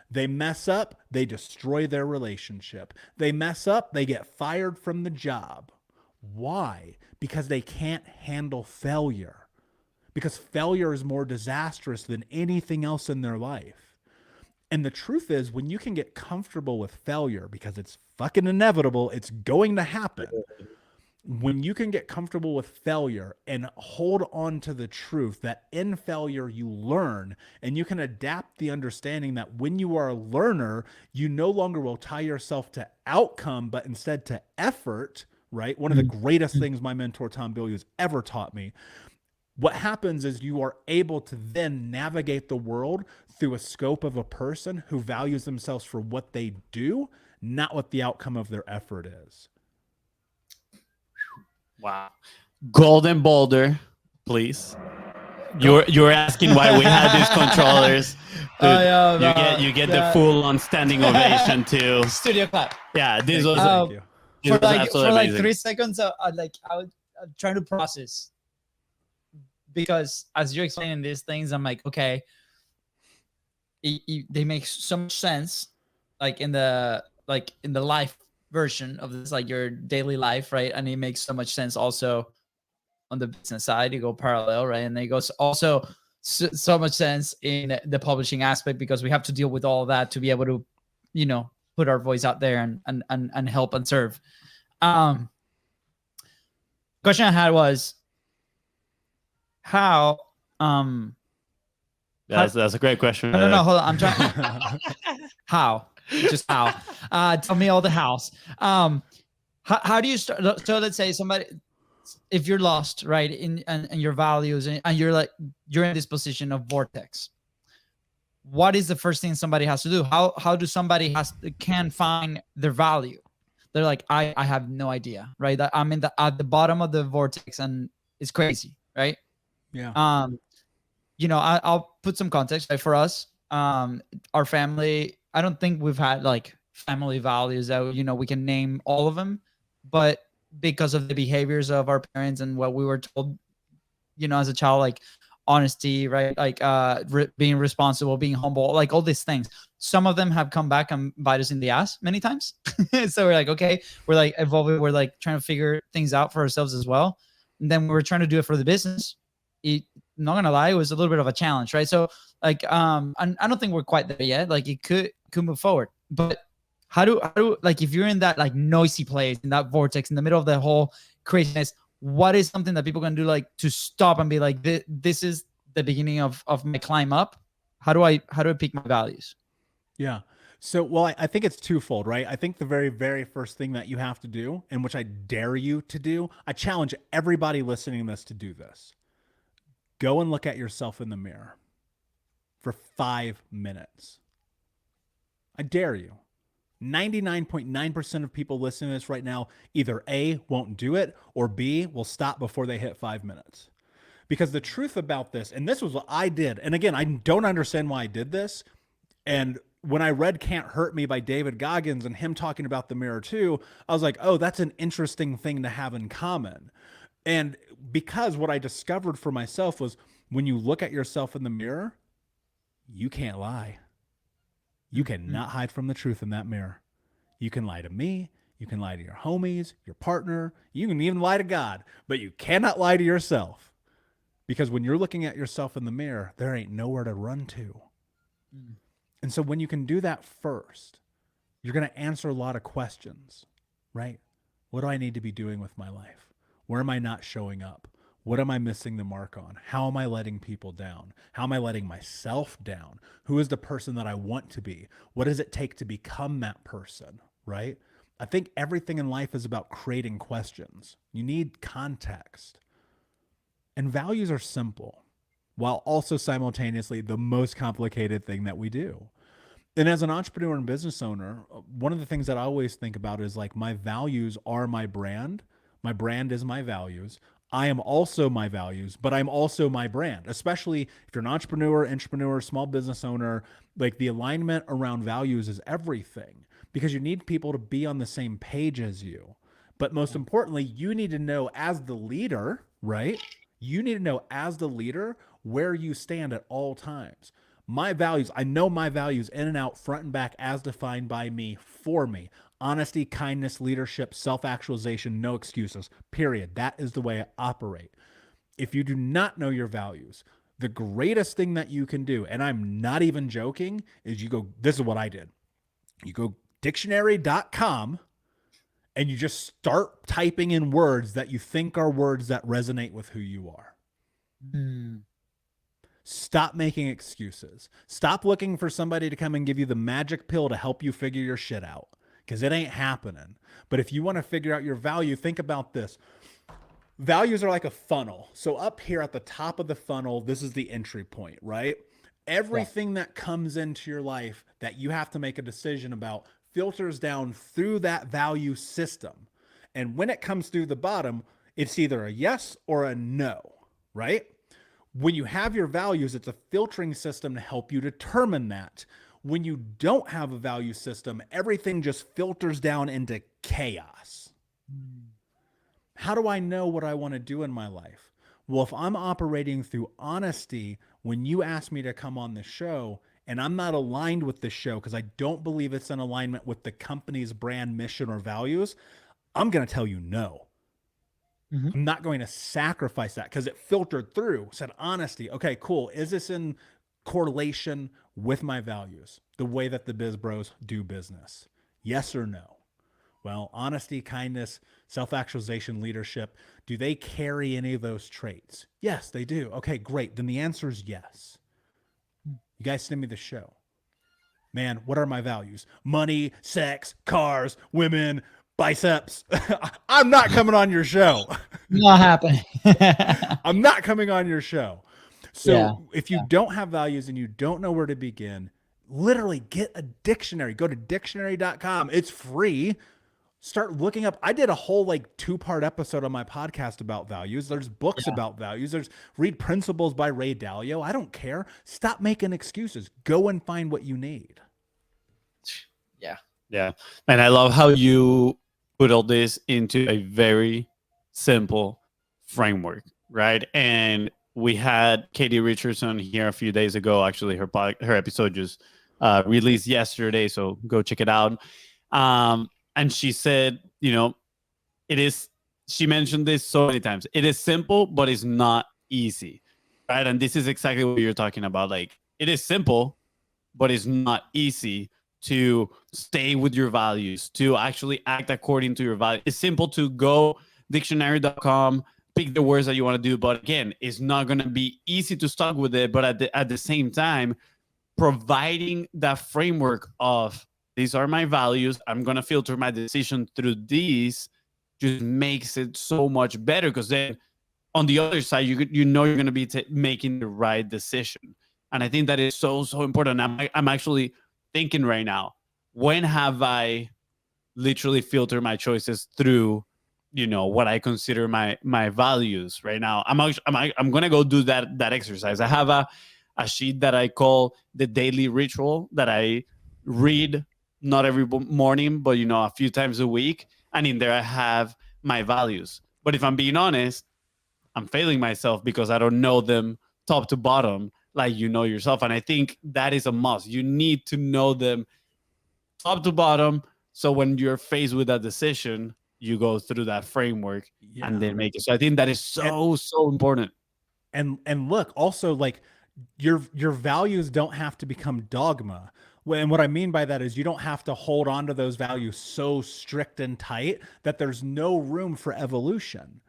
They mess up, they destroy their relationship. They mess up, they get fired from the job. Why? Because they can't handle failure. Because failure is more disastrous than anything else in their life. And the truth is, when you can get comfortable with failure, because it's fucking inevitable, it's going to happen. When you can get comfortable with failure and hold on to the truth that in failure you learn, and you can adapt the understanding that when you are a learner, you no longer will tie yourself to outcome, but instead to effort, right? One of the greatest things my mentor, Tom Bilyeu, has ever taught me. What happens is you are able to then navigate the world through a scope of a person who values themselves for what they do, not what the outcome of their effort is. Wow. Golden Boulder, please. You're asking why we had these controllers. Dude, you get the full on standing ovation too. Studio clap. Yeah, this was Thank you. this was For absolutely like amazing. 3 seconds, I'm trying to process, because as you're explaining these things, I'm like, okay, they make so much sense, like in the life version of this, like your daily life, right? And it makes so much sense also on the business side. You go parallel, right? And it goes also so much sense in the publishing aspect, because we have to deal with all of that to be able to, you know, put our voice out there and help and serve. question I had was how um That's a great question. no, hold on. I'm trying how. Just how. Tell me all the hows. How do you start? So let's say somebody, if you're lost, right, in and your values, and you're in this position of vortex. What is the first thing somebody has to do? How do somebody can find their value? They're like, I have no idea, right? I'm at the bottom of the vortex and it's crazy, right? Yeah. I'll put some context, right? For us, our family, I don't think we've had like family values that we can name all of them, but because of the behaviors of our parents and what we were told, as a child, like honesty, right? Like being responsible, being humble, like all these things. Some of them have come back and bite us in the ass many times. So we're like, okay, we're like evolving, we're like trying to figure things out for ourselves as well. And then we were trying to do it for the business. Not gonna lie, it was a little bit of a challenge, right? So like, I don't think we're quite there yet. Like it could move forward, but how do like, if you're in that like noisy place, in that vortex, in the middle of the whole craziness, what is something that people can do like to stop and be like, this is the beginning of my climb up? How do I pick my values? Yeah. So, well, I think it's twofold, right? I think the very, very first thing that you have to do, and which I dare you to do, I challenge everybody listening to this to do this. Go and look at yourself in the mirror for 5 minutes. I dare you. 99.9% of people listening to this right now either A, won't do it, or B, will stop before they hit 5 minutes. Because the truth about this, and this was what I did, and again, I don't understand why I did this. And when I read Can't Hurt Me by David Goggins and him talking about the mirror too, I was like, oh, that's an interesting thing to have in common. And because what I discovered for myself was when you look at yourself in the mirror, you can't lie. You cannot hide from the truth in that mirror. You can lie to me. You can lie to your homies, your partner. You can even lie to God, but you cannot lie to yourself. Because when you're looking at yourself in the mirror, there ain't nowhere to run to. And so when you can do that first, you're going to answer a lot of questions, right? What do I need to be doing with my life? Where am I not showing up? What am I missing the mark on? How am I letting people down? How am I letting myself down? Who is the person that I want to be? What does it take to become that person, right? I think everything in life is about creating questions. You need context. And values are simple, while also simultaneously the most complicated thing that we do. And as an entrepreneur and business owner, one of the things that I always think about is like, my values are my brand. My brand is my values. I am also my values, but I'm also my brand, especially if you're an entrepreneur, small business owner. Like, the alignment around values is everything, because you need people to be on the same page as you. But most importantly, you need to know as the leader, right? You need to know as the leader where you stand at all times. My values, I know my values in and out, front and back, as defined by me, for me. Honesty, kindness, leadership, self-actualization, no excuses, period. That is the way I operate. If you do not know your values, the greatest thing that you can do, and I'm not even joking, is you go, this is what I did. You go dictionary.com and you just start typing in words that you think are words that resonate with who you are. Stop making excuses. Stop looking for somebody to come and give you the magic pill to help you figure your shit out, because it ain't happening. But if you want to figure out your value, think about this. Values are like a funnel. So up here at the top of the funnel, this is the entry point, right? Everything that comes into your life that you have to make a decision about filters down through that value system. And when it comes through the bottom, it's either a yes or a no, right? When you have your values, it's a filtering system to help you determine that. When you don't have a value system, everything just filters down into chaos. How do I know what I want to do in my life? Well, if I'm operating through honesty, when you ask me to come on the show and I'm not aligned with the show because I don't believe it's in alignment with the company's brand, mission, or values, I'm going to tell you no. I'm not going to sacrifice that because it filtered through, said honesty. Okay, cool. Is this in correlation with my values, the way that the Biz Bros do business? Yes or no? Well, honesty, kindness, self-actualization, leadership, do they carry any of those traits? Yes, they do. Okay, great. Then the answer is yes. You guys send me the show. Man, what are my values? Money, sex, cars, women, biceps. I'm not coming on your show. Not happening. I'm not coming on your show. So Yeah, if you don't have values and you don't know where to begin, literally get a dictionary. Go to dictionary.com. It's free. Start looking up. I did a whole like 2-part episode on my podcast about values. There's books about values. Read Principles by Ray Dalio. I don't care. Stop making excuses. Go and find what you need. Yeah. And I love how you put all this into a very simple framework, right? And we had Katie Richardson here a few days ago. Actually, her episode just released yesterday, so go check it out. And she said, she mentioned this so many times. It is simple, but it's not easy, right? And this is exactly what you're talking about. Like, it is simple, but it's not easy to stay with your values, to actually act according to your values. It's simple to go dictionary.com, pick the words that you want to do. But again, it's not going to be easy to start with it. But at the same time, providing that framework of these are my values, I'm going to filter my decision through these, just makes it so much better. Because then on the other side, you know you're going to be making the right decision. And I think that is so, so important. I'm actually thinking right now, when have I literally filtered my choices through, what I consider my values right now? I'm gonna go do that exercise. I have a sheet that I call the daily ritual that I read, not every morning, but a few times a week. And in there I have my values. But if I'm being honest, I'm failing myself because I don't know them top to bottom like yourself. And I think that is a must. You need to know them top to bottom. So when you're faced with that decision, you go through that framework and then make it. So I think that is so important. And look, also, like, your values don't have to become dogma. And what I mean by that is you don't have to hold on to those values so strict and tight that there's no room for evolution.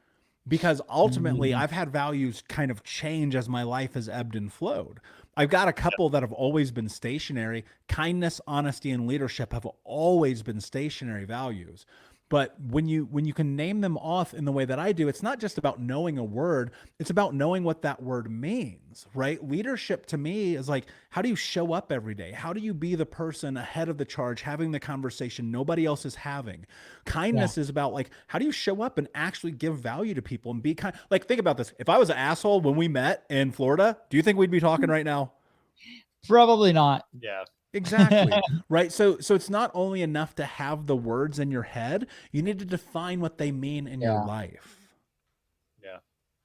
Because ultimately, I've had values kind of change as my life has ebbed and flowed. I've got a couple that have always been stationary. Kindness, honesty, and leadership have always been stationary values. But when you can name them off in the way that I do, it's not just about knowing a word, it's about knowing what that word means, right? Leadership to me is like, how do you show up every day? How do you be the person ahead of the charge, having the conversation nobody else is having? Kindness is about, like, how do you show up and actually give value to people and be kind? Like, think about this. If I was an asshole when we met in Florida, do you think we'd be talking right now? Probably not. Yeah. Exactly. Right. So it's not only enough to have the words in your head, you need to define what they mean in your life. Yeah,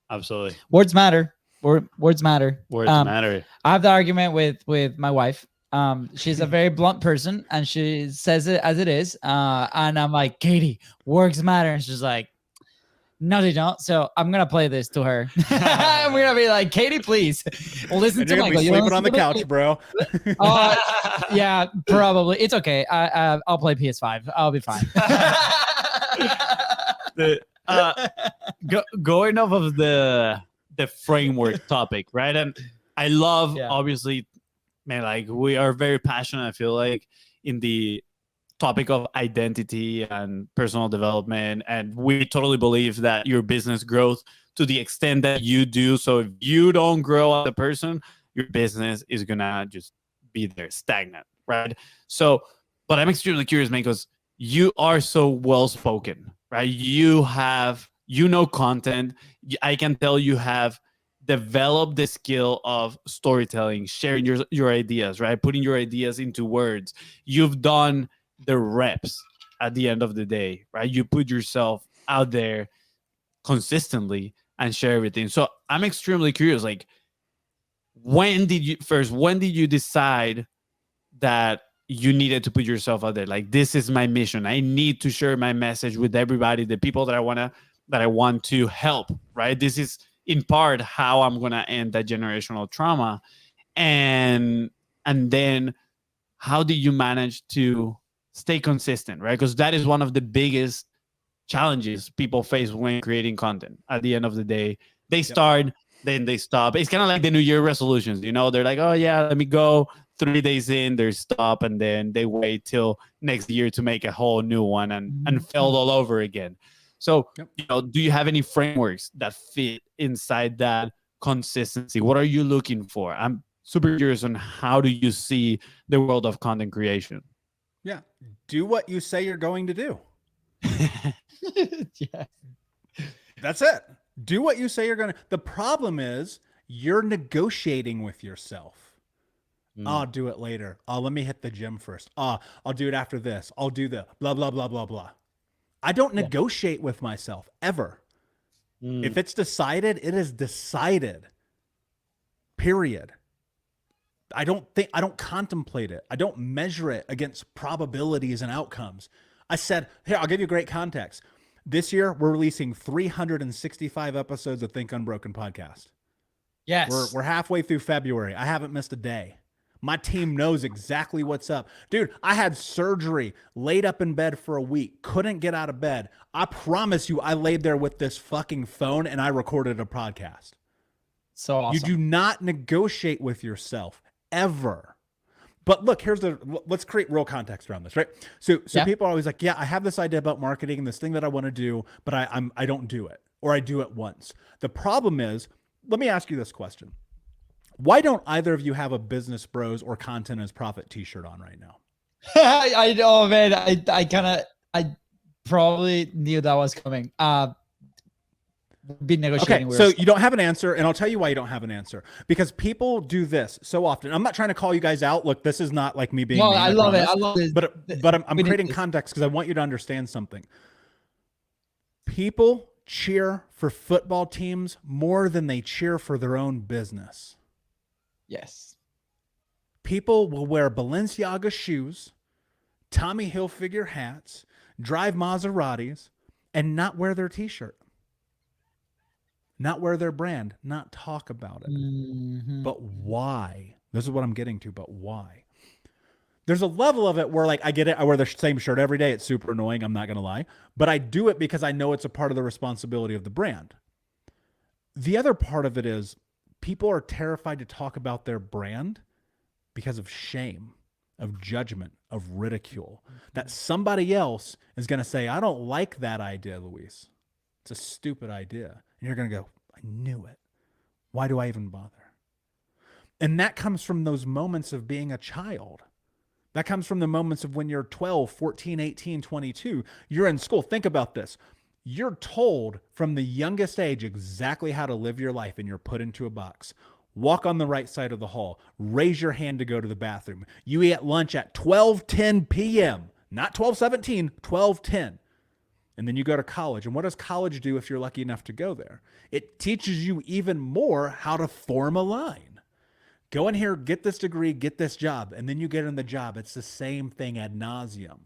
absolutely. Words matter. Words matter. Words matter. I have the argument with my wife. She's a very blunt person and she says it as it is. And I'm like, Katie, words matter. And she's like, no, they don't. So I'm gonna play this to her. And we're gonna be like, Katie, please listen to Michael. You're sleeping on the couch, bro. Yeah, probably. It's okay. I'll play PS5. I'll be fine. Going off of the framework topic, right? And I love, obviously, man, like, we are very passionate, I feel like, in the topic of identity and personal development, and we totally believe that your business grows to the extent that you do. So if you don't grow as a person, your business is gonna just be there stagnant, right? So, but I'm extremely curious, man, because you are so well spoken, right? You have content. I can tell you have developed the skill of storytelling, sharing your ideas, right? Putting your ideas into words. You've done the reps at the end of the day, right? You put yourself out there consistently and share everything. So I'm extremely curious, like, when did you decide that you needed to put yourself out there? Like, this is my mission. I need to share my message with everybody, the people that I want to help, right? This is in part how I'm going to end that generational trauma. And then how did you manage to stay consistent, right? Because that is one of the biggest challenges people face when creating content. At the end of the day, they start, then they stop. It's kind of like the New Year resolutions, you know, they're like, oh yeah, let me go 3 days in, they stop, and then they wait till next year to make a whole new one and failed all over again. So, you know, do you have any frameworks that fit inside that consistency? What are you looking for? I'm super curious on how do you see the world of content creation? Yeah. Do what you say you're going to do. Yeah. That's it. Do what you say you're going to. The problem is you're negotiating with yourself. I'll do it later. Oh, let me hit the gym first. I'll do it after this. I'll do the blah, blah, blah, blah, blah. I don't negotiate with myself ever. If it's decided, it is decided. Period. I don't contemplate it. I don't measure it against probabilities and outcomes. I said, here, I'll give you great context. This year, we're releasing 365 episodes of Think Unbroken podcast. Yes. We're halfway through February. I haven't missed a day. My team knows exactly what's up. Dude, I had surgery, laid up in bed for a week, couldn't get out of bed. I promise you, I laid there with this fucking phone and I recorded a podcast. So awesome. You do not negotiate with yourself ever. But look, let's create real context around this, right? So people are always like, yeah, I have this idea about marketing and this thing that I want to do, but I don't do it, or I do it once. The problem is, let me ask you this question. Why don't either of you have a Business Bros or Content as Profit t-shirt on right now? I know, man. I probably knew that was coming. Been negotiating. Okay, so you don't have an answer, and I'll tell you why you don't have an answer. Because people do this so often. I'm not trying to call you guys out. Look, this is not like me being. No, mean, I love it. I love it. But I'm creating context because I want you to understand something. People cheer for football teams more than they cheer for their own business. Yes. People will wear Balenciaga shoes, Tommy Hilfiger hats, drive Maseratis, and not wear their t-shirt. Not wear their brand, not talk about it. But why? This is what I'm getting to, but why? There's a level of it where, like, I get it. I wear the same shirt every day. It's super annoying. I'm not going to lie. But I do it because I know it's a part of the responsibility of the brand. The other part of it is people are terrified to talk about their brand because of shame, of judgment, of ridicule. That somebody else is going to say, I don't like that idea, Luis. It's a stupid idea. And you're going to go, I knew it. Why do I even bother? And that comes from those moments of being a child. That comes from the moments of when you're 12, 14, 18, 22. You're in school. Think about this. You're told from the youngest age exactly how to live your life, and you're put into a box. Walk on the right side of the hall. Raise your hand to go to the bathroom. You eat lunch at 12:10 p.m. Not 12:17, 12:10. And then you go to college. And what does college do if you're lucky enough to go there? It teaches you even more how to form a line. Go in here, get this degree, get this job, and then you get in the job. It's the same thing ad nauseum.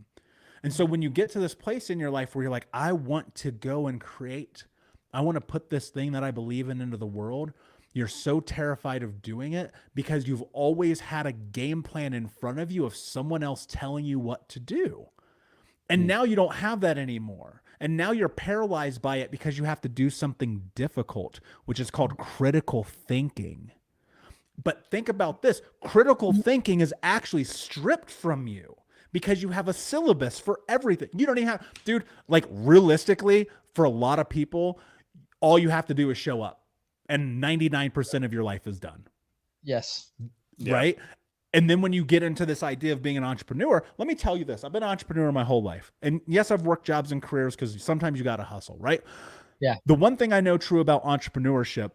And so when you get to this place in your life where you're like, I want to go and create, I want to put this thing that I believe in into the world, you're so terrified of doing it because you've always had a game plan in front of you of someone else telling you what to do. And now you don't have that anymore. And now you're paralyzed by it because you have to do something difficult, which is called critical thinking. But think about this. Critical thinking is actually stripped from you because you have a syllabus for everything. You don't even have, dude, like realistically, for a lot of people, all you have to do is show up and 99% of your life is done. Yes. Right? And then when you get into this idea of being an entrepreneur, let me tell you this. I've been an entrepreneur my whole life. And yes, I've worked jobs and careers because sometimes you got to hustle, right? Yeah. The one thing I know true about entrepreneurship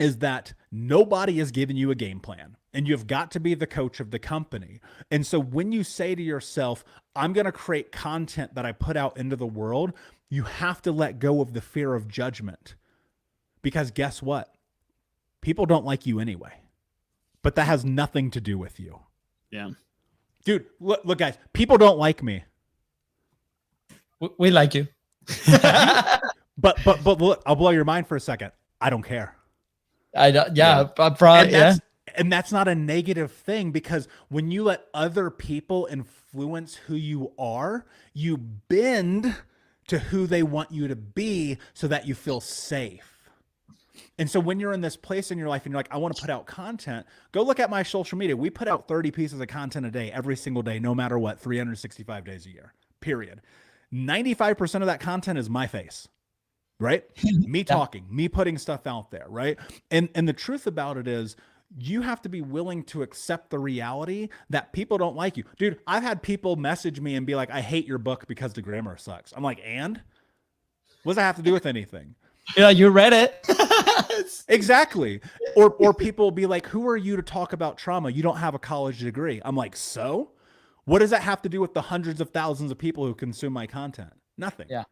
is that nobody is giving you a game plan, and you've got to be the coach of the company. And so when you say to yourself, I'm going to create content that I put out into the world, you have to let go of the fear of judgment. Because guess what? People don't like you anyway. But that has nothing to do with you. Yeah. Dude, look, guys, people don't like me. We like you. But look, I'll blow your mind for a second. I don't care. I don't, yeah. And that's not a negative thing, because when you let other people influence who you are, you bend to who they want you to be so that you feel safe. And so when you're in this place in your life and you're like, I want to put out content, go look at my social media. We put out 30 pieces of content a day, every single day, no matter what, 365 days a year, period. 95% of that content is my face, right? Me talking, me putting stuff out there, right? And the truth about it is, you have to be willing to accept the reality that people don't like you. Dude, I've had people message me and be like, I hate your book because the grammar sucks. I'm like, and? What does that have to do with anything? Yeah, you read it. Exactly. Or people will be like, who are you to talk about trauma? You don't have a college degree. I'm like, so? What does that have to do with the hundreds of thousands of people who consume my content? Nothing. Yeah.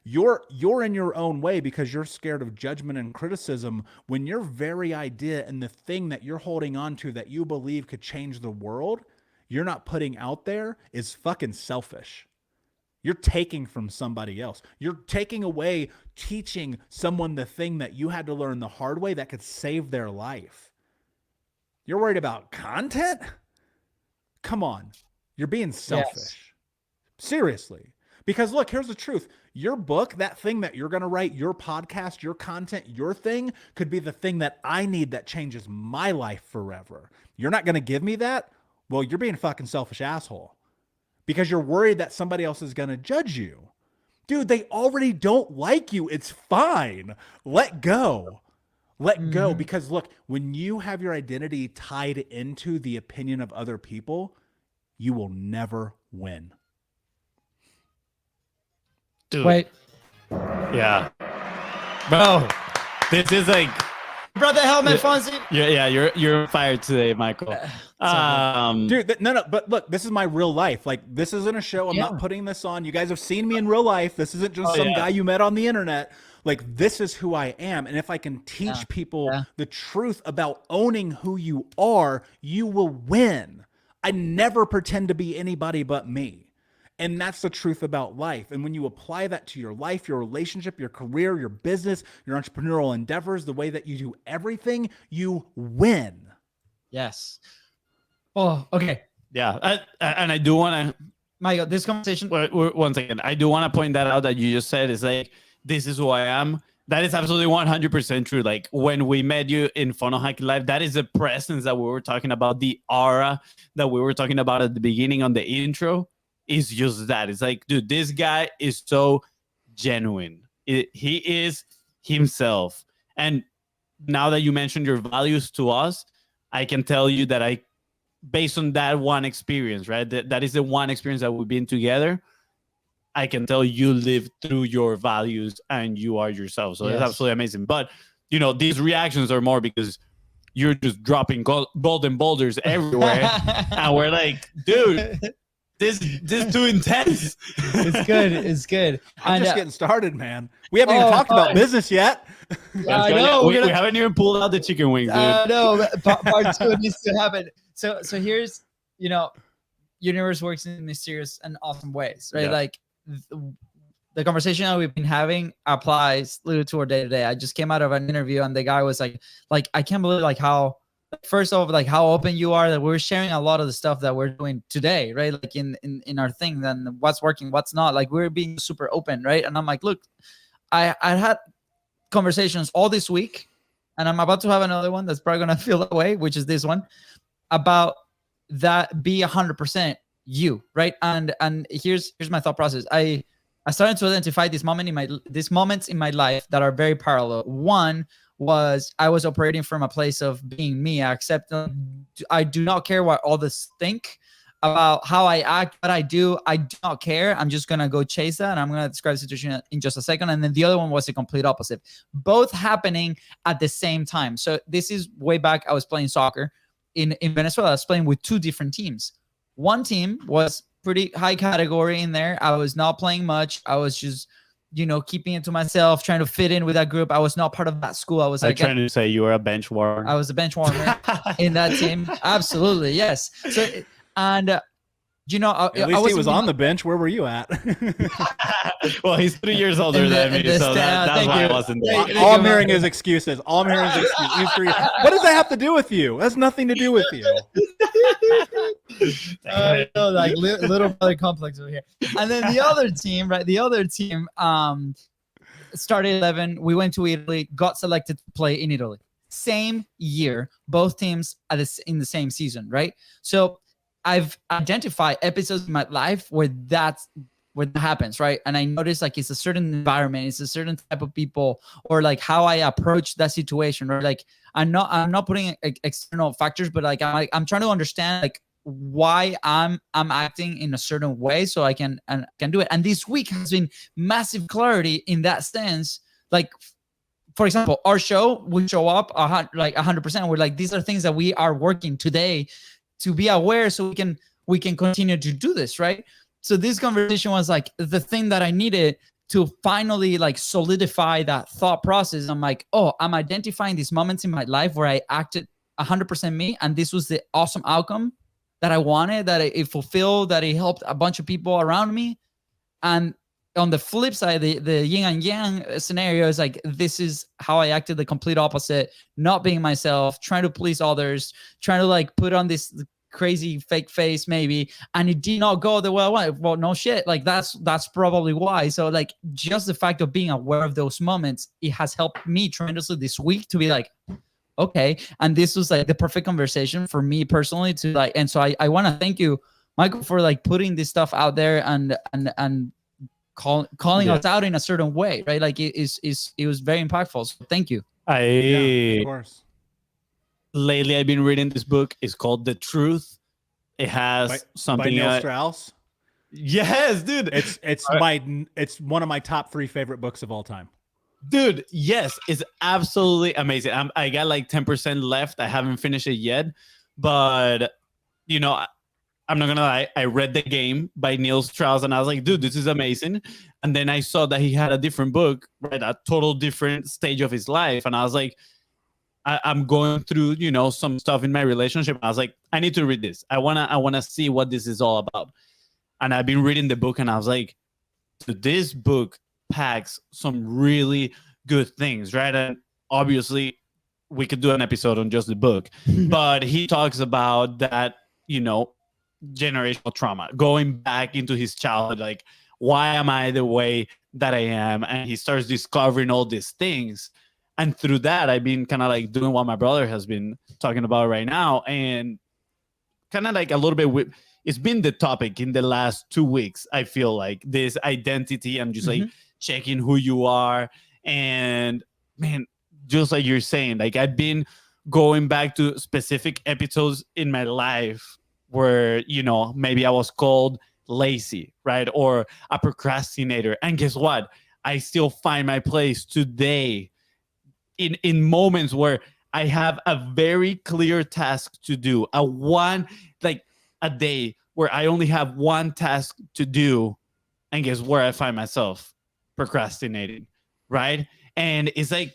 You're in your own way because you're scared of judgment and criticism, when your very idea and the thing that you're holding on to that you believe could change the world, you're not putting out there, is fucking selfish. You're taking from somebody else. You're taking away teaching someone the thing that you had to learn the hard way that could save their life. You're worried about content? Come on. You're being selfish. Yes. Seriously. Because look, here's the truth. Your book, that thing that you're going to write, your podcast, your content, your thing, could be the thing that I need that changes my life forever. You're not going to give me that? Well, you're being a fucking selfish asshole. Because you're worried that somebody else is going to judge you. Dude, they already don't like you. It's fine. Let go. Let go. Because look, when you have your identity tied into the opinion of other people, you will never win. Dude. Wait, Yeah. Bro, this is like, brother helmet, Fonzie. yeah, you're fired today, Michael. Dude, no, but look, this is my real life. Like, this isn't a show. I'm not putting this on. You guys have seen me in real life. This isn't just some guy you met on the internet. Like, this is who I am. And if I can teach people the truth about owning who you are, you will win. I never pretend to be anybody but me. And that's the truth about life. And when you apply that to your life, your relationship, your career, your business, your entrepreneurial endeavors, the way that you do everything, you win. Yes. Oh, okay. Yeah. And I do want to, Michael, this conversation. one second. I do want to point that out that you just said is like, this is who I am. That is absolutely 100% true. Like, when we met you in Funnel Hacking Live, that is the presence that we were talking about, the aura that we were talking about at the beginning on the intro. Is just that. It's like, dude, this guy is so genuine. He is himself. And now that you mentioned your values to us, I can tell you that based on that one experience, right? That is the one experience that we've been together. I can tell you live through your values and you are yourself. So that's absolutely amazing. But, these reactions are more because you're just dropping golden boulders everywhere. And we're like, dude, This is too intense. It's good. It's good. I'm just getting started, man. We haven't even talked about business yet. I know. We haven't even pulled out the chicken wings, dude. I know. Part two needs to happen. So here's, universe works in mysterious and awesome ways, right? Yeah. Like the conversation that we've been having applies literally to our day to day. I just came out of an interview and the guy was like, I can't believe how. First off, how open you are, that we're sharing a lot of the stuff that we're doing today, right? Like in our thing, then what's working, what's not. Like, we're being super open, right? And I'm like, look, I had conversations all this week, and I'm about to have another one that's probably gonna feel that way, which is this one, about that be 100% you, right? And here's my thought process. I started to identify these moments in my life that are very parallel. One was I was operating from a place of being me. I accept I do not care what others think about how I act, what I do. I do not care. I'm just going to go chase that. And I'm going to describe the situation in just a second. And then the other one was the complete opposite, both happening at the same time. So this is way back. I was playing soccer in Venezuela. I was playing with two different teams. One team was pretty high category in there. I was not playing much. I was just, keeping it to myself, trying to fit in with that group. I was not part of that school. I was trying to say you were a bench warmer. I was a bench warmer in that team. Absolutely. Yes. So, and You know, At least he was on the bench. Where were you at? Well, he's 3 years older than me, so that's why I wasn't there. All I'm hearing is excuses. All I'm hearing is excuses. He's 3 years. What does that have to do with you? That's nothing to do with you. Like little brother complex over here. And then the other team, right? The other team started 11. We went to Italy, got selected to play in Italy. Same year, both teams in the same season, right? So I've identified episodes in my life where that happens, right? And I notice like it's a certain environment, it's a certain type of people, or like how I approach that situation, right? Like I'm not putting external factors, but like I'm trying to understand like why I'm acting in a certain way so I can do it. And this week has been massive clarity in that sense. Like, for example, our show, we show up like 100%. We're like, these are things that we are working today to be aware so we can continue to do this, right? So this conversation was like the thing that I needed to finally like solidify that thought process. I'm like, oh, I'm identifying these moments in my life where I acted 100% me, and this was the awesome outcome that I wanted, that it fulfilled, that it helped a bunch of people around me. And on the flip side, the yin and yang scenario is like, this is how I acted, the complete opposite, not being myself, trying to please others, trying to like put on this crazy fake face maybe, and it did not go the way I wanted. Well, no shit, like that's probably why. So like just the fact of being aware of those moments, it has helped me tremendously this week to be like, okay. And this was like the perfect conversation for me personally to like, and so I want to thank you, Michael, for like putting this stuff out there and calling us out in a certain way, right? Like it was very impactful. So thank you. Of course. Lately, I've been reading this book. It's called The Truth. It has something by Neil Strauss. Yes, dude. It's one of my top 3 favorite books of all time. Dude, yes, it's absolutely amazing. I got like 10% left. I haven't finished it yet, but you know, I'm not gonna lie, I read The Game by Neil Strauss and I was like, dude, this is amazing. And then I saw that he had a different book, right? A total different stage of his life. And I was like, I'm going through, you know, some stuff in my relationship. I was like, I need to read this. I wanna see what this is all about. And I've been reading the book and I was like, dude, this book packs some really good things, right? And obviously we could do an episode on just the book, but he talks about that, you know, generational trauma, going back into his childhood, like, why am I the way that I am? And he starts discovering all these things. And through that, I've been kind of like doing what my brother has been talking about right now. And kind of like a little bit with, it's been the topic in the last 2 weeks. I feel like this identity and just like checking who you are. And man, just like you're saying, like I've been going back to specific episodes in my life where, you know, maybe I was called lazy, right? Or a procrastinator. And guess what? I still find my place today in moments where I have a very clear task to do, a day where I only have one task to do. And guess where I find myself? Procrastinating, right? And it's like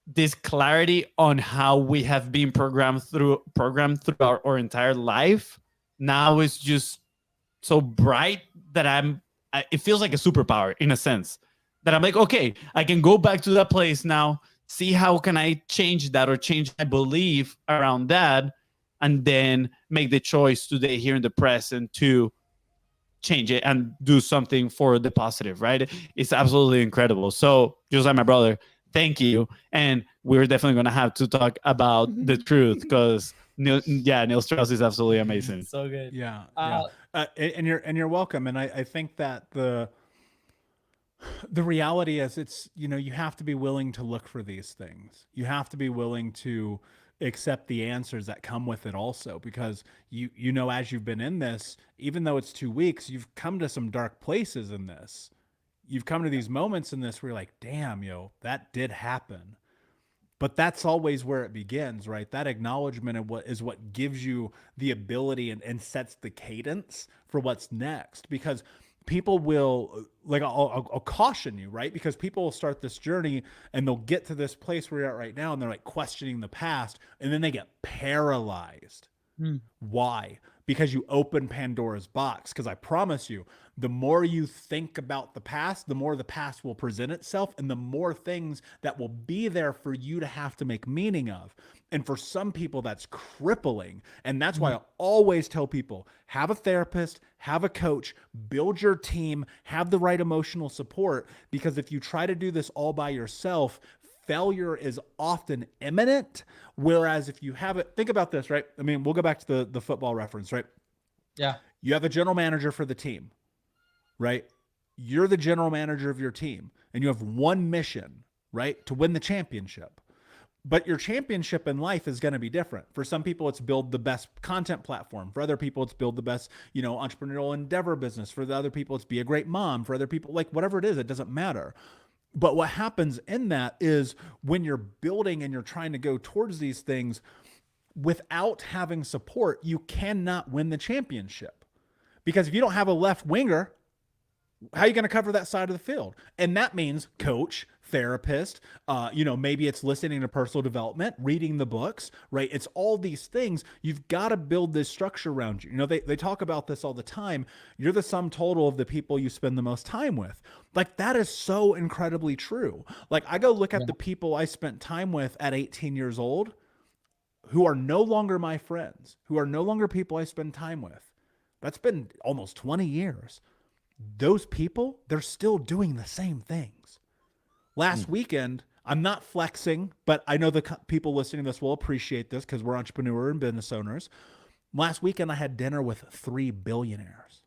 this clarity on how we have been programmed through our entire life now is just so bright that it feels like a superpower in a sense, that I'm like, okay, I can go back to that place now, see how can I change that or change my belief around that, and then make the choice today here in the present to change it and do something for the positive, right? It's absolutely incredible. So just like my brother, thank you. And we're definitely going to have to talk about The Truth because Neil Strauss is absolutely amazing. So good. Yeah. And you're welcome. And I think that the reality is it's, you know, you have to be willing to look for these things. You have to be willing to accept the answers that come with it also, because you know, as you've been in this, even though it's 2 weeks, you've come to some dark places in this. You've come to these moments in this where you're like, damn, that did happen. But that's always where it begins, right? That acknowledgement of what gives you the ability and sets the cadence for what's next. Because people will, like, I'll caution you, right? Because people will start this journey and they'll get to this place where you're at right now and they're like questioning the past, and then they get paralyzed. Why? because you open Pandora's box. Because I promise you, the more you think about the past, the more the past will present itself and the more things that will be there for you to have to make meaning of. And for some people, that's crippling. And that's why I always tell people, have a therapist, have a coach, build your team, have the right emotional support. Because if you try to do this all by yourself, failure is often imminent. Whereas if you have it, think about this, right? I mean, we'll go back to the football reference, right? Yeah. You have a general manager for the team, right? You're the general manager of your team and you have one mission, right? To win the championship. But your championship in life is going to be different. For some people, it's build the best content platform. For other people, it's build the best, entrepreneurial endeavor business. For the other people, it's be a great mom. For other people, like whatever it is, it doesn't matter. But what happens in that is when you're building and you're trying to go towards these things without having support, you cannot win the championship. Because if you don't have a left winger, how are you going to cover that side of the field? And that means coach, therapist, maybe it's listening to personal development, reading the books, right? It's all these things. You've got to build this structure around you. They talk about this all the time. You're the sum total of the people you spend the most time with. Like that is so incredibly true. Like I go look at the people I spent time with at 18 years old who are no longer my friends, who are no longer people I spend time with. That's been almost 20 years. Those people, they're still doing the same things. Last weekend, I'm not flexing, but I know the people listening to this will appreciate this because we're entrepreneur and business owners. Last weekend, I had dinner with 3 billionaires.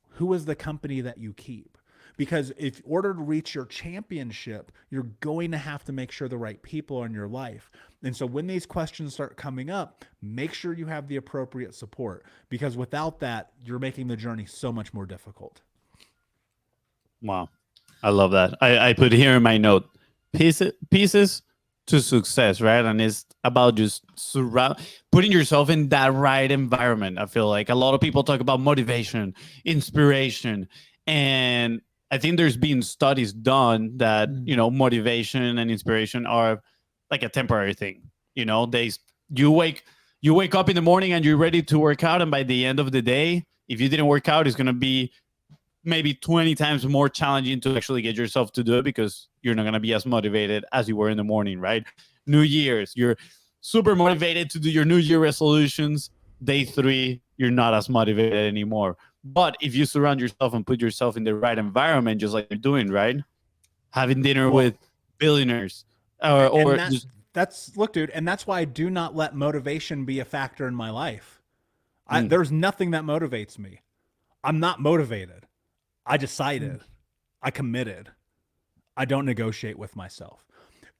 Who is the company that you keep? Because in order to reach your championship, you're going to have to make sure the right people are in your life. And so when these questions start coming up, make sure you have the appropriate support because without that, you're making the journey so much more difficult. Wow. I love that. I put here in my note, pieces to success, right? And it's about just putting yourself in that right environment. I feel like a lot of people talk about motivation, inspiration, and I think there's been studies done that, motivation and inspiration are like a temporary thing. You wake up in the morning and you're ready to work out. And by the end of the day, if you didn't work out, it's going to be maybe 20 times more challenging to actually get yourself to do it because you're not going to be as motivated as you were in the morning, right? New Year's, you're super motivated to do your New Year resolutions. Day 3, you're not as motivated anymore. But if you surround yourself and put yourself in the right environment, just like you're doing, right? Having dinner with billionaires look, dude, and that's why I do not let motivation be a factor in my life. There's nothing that motivates me. I'm not motivated. I decided. I committed. I don't negotiate with myself.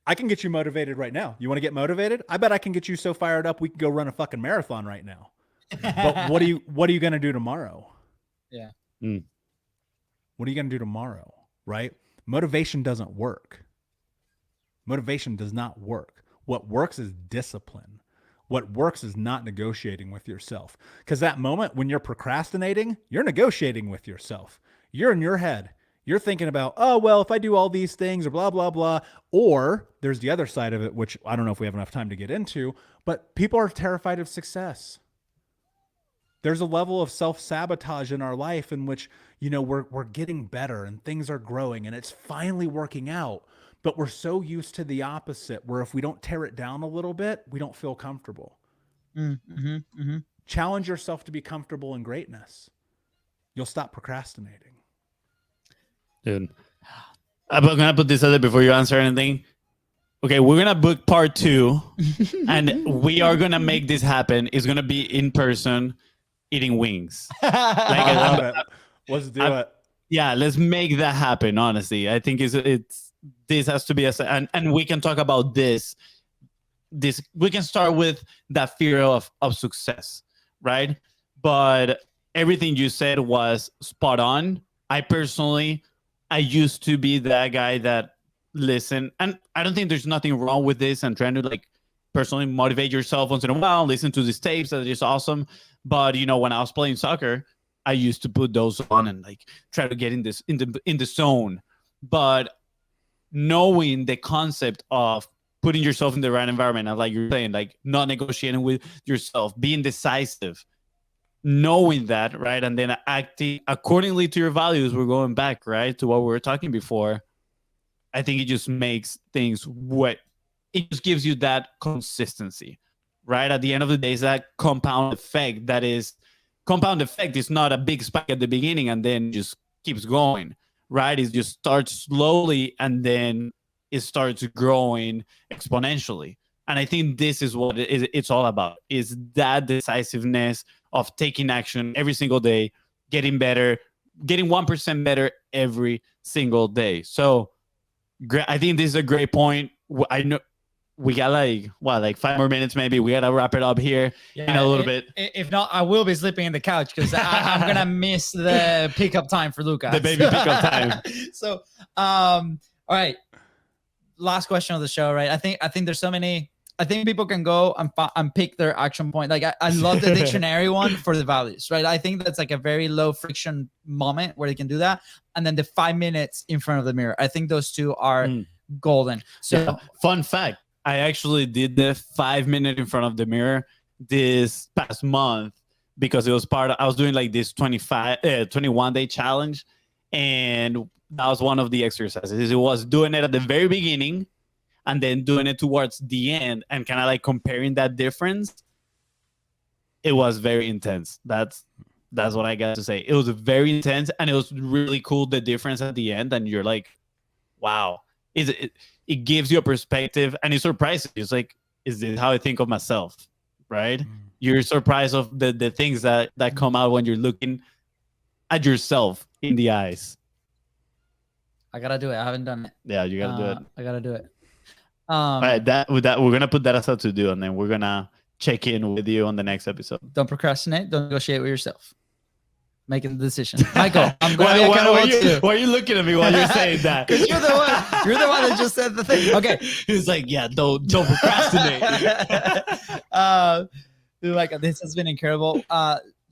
I can get you motivated right now. You want to get motivated? I bet I can get you so fired up we can go run a fucking marathon right now. But what are you going to do tomorrow? Yeah. What are you going to do tomorrow? Right? Motivation doesn't work. Motivation does not work. What works is discipline. What works is not negotiating with yourself. Because that moment when you're procrastinating, you're negotiating with yourself. You're in your head. You're thinking about, oh, well, if I do all these things or blah, blah, blah. Or there's the other side of it, which I don't know if we have enough time to get into, but people are terrified of success. There's a level of self-sabotage in our life in which, we're getting better and things are growing and it's finally working out. But we're so used to the opposite where if we don't tear it down a little bit, we don't feel comfortable. Challenge yourself to be comfortable in greatness. You'll stop procrastinating. Dude, I'm going to put this out there before you answer anything. Okay, we're going to book part 2 and we are going to make this happen. It's going to be in person eating wings. I love it. Let's do it. Yeah, let's make that happen, honestly. I think this has to be and we can talk about this we can start with that fear of success, right? But everything you said was spot on. I used to be that guy that listen, and I don't think there's nothing wrong with this and trying to personally motivate yourself once in a while, listen to these tapes that are just awesome. But when I was playing soccer, I used to put those on and try to get in the zone. But knowing the concept of putting yourself in the right environment, and like you're saying, like not negotiating with yourself, being decisive, knowing that, right, and then acting accordingly to your values. We're going back, right, to what we were talking before. I think it just makes things what it just gives you that consistency, right? At the end of the day, it's that compound effect. Compound effect is not a big spike at the beginning and then just keeps going, right? It just starts slowly and then it starts growing exponentially. And I think this is what it's all about, is that decisiveness of taking action every single day, getting better, getting 1% better every single day. So I think this is a great point. I know we got like 5 more minutes maybe. We gotta wrap it up here in a little bit. If not, I will be sleeping in the couch because I'm gonna miss the pickup time for Lucas. The baby pickup time. So, all right. Last question of the show, right? I think there's so many. I think people can go and pick their action point. Like I love the dictionary one for the values, right? I think that's like a very low friction moment where they can do that. And then the 5 minutes in front of the mirror. I think those two are golden. So yeah. Fun fact, I actually did the 5 minute in front of the mirror this past month because it was I was doing like this 21 day challenge. And that was one of the exercises. It was doing it at the very beginning and then doing it towards the end and kind of like comparing that difference. It was very intense. That's what I got to say. It was very intense and it was really cool, the difference at the end. And you're like, wow. It gives you a perspective and it surprises you. It's like, is this how I think of myself? Right? You're surprised of the things that come out when you're looking at yourself in the eyes. I gotta do it. I haven't done it. Yeah, you gotta do it. I gotta do it. All right, with that, we're gonna put that as a to do, and then we're gonna check in with you on the next episode. Don't procrastinate. Don't negotiate with yourself. Making the decision. Michael, I'm going why are you looking at me while you're saying that? Because you're the one that just said the thing. Okay. He's like, yeah, don't procrastinate. Like, this has been incredible.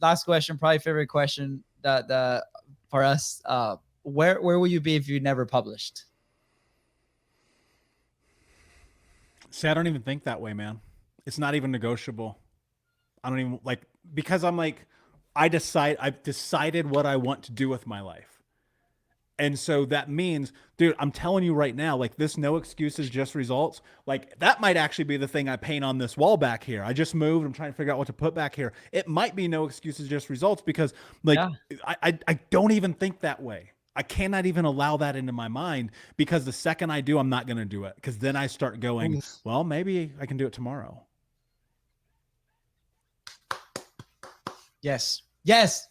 Last question, probably favorite question that for us. Where will you be if you never published? See, I don't even think that way, man. It's not even negotiable. I don't even because I'm like, I've decided what I want to do with my life. And so that means, dude, I'm telling you right now, like this no excuses, just results. Like that might actually be the thing I paint on this wall back here. I just moved. I'm trying to figure out what to put back here. It might be no excuses, just results because I don't even think that way. I cannot even allow that into my mind because the second I do, I'm not going to do it. Because then I start going, well, maybe I can do it tomorrow. Yes. It's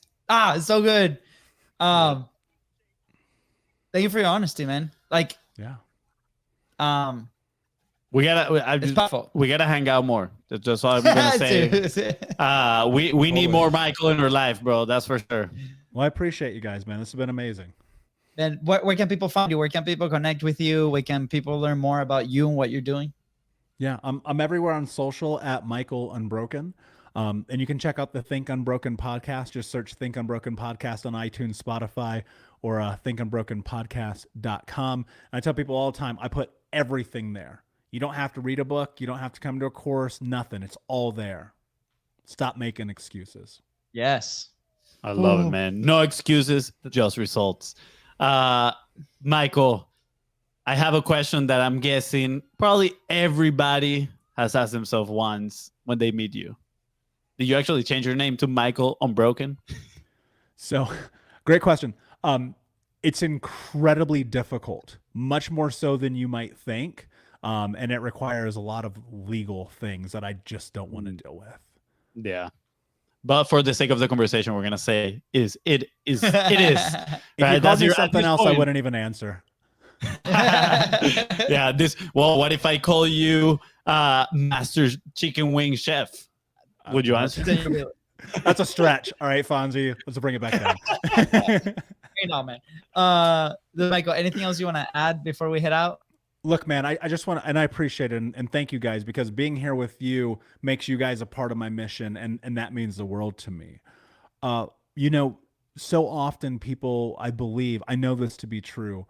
so good. Thank you for your honesty, man. Like, yeah. We gotta hang out more. That's just all I'm gonna say. We need more Michael in our life, bro. That's for sure. Well, I appreciate you guys, man. This has been amazing. And where can people find you? Where can people connect with you? Where can people learn more about you and what you're doing? Yeah, I'm everywhere on social at Michael Unbroken. And you can check out the Think Unbroken podcast. Just search Think Unbroken podcast on iTunes, Spotify, or thinkunbrokenpodcast.com. And I tell people all the time, I put everything there. You don't have to read a book. You don't have to come to a course. Nothing. It's all there. Stop making excuses. Yes. I love it, man. No excuses, just results. Michael, I have a question that I'm guessing probably everybody has asked themselves once when they meet you. Did you actually change your name to Michael Unbroken? So, great question. It's incredibly difficult, much more so than you might think. And it requires a lot of legal things that I just don't want to deal with. Yeah. But for the sake of the conversation, we're going to say it is. If you called me something else, I wouldn't even answer. Yeah. What if I call you Master Chicken Wing Chef? Would you answer? That's a stretch. All right, Fonzie, let's bring it back down. Hey, no, man. Michael, anything else you want to add before we head out? Look, man, I just want to, and I appreciate it, and thank you guys, because being here with you makes you guys a part of my mission, and that means the world to me. So often people, I know this to be true,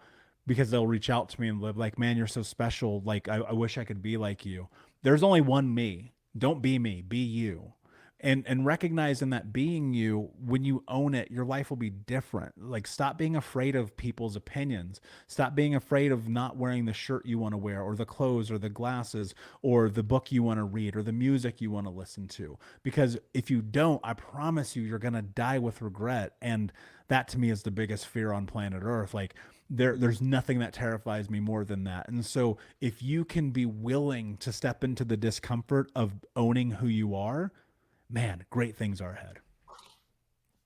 because they'll reach out to me and live like, man, you're so special. Like, I wish I could be like you. There's only one me. Don't be me, be you. And recognizing that being you, when you own it, your life will be different. Like, stop being afraid of people's opinions. Stop being afraid of not wearing the shirt you want to wear, or the clothes, or the glasses, or the book you want to read, or the music you want to listen to. Because if you don't, I promise you, you're going to die with regret. And that to me is the biggest fear on planet Earth. Like, there's nothing that terrifies me more than that. And so if you can be willing to step into the discomfort of owning who you are, man, great things are ahead.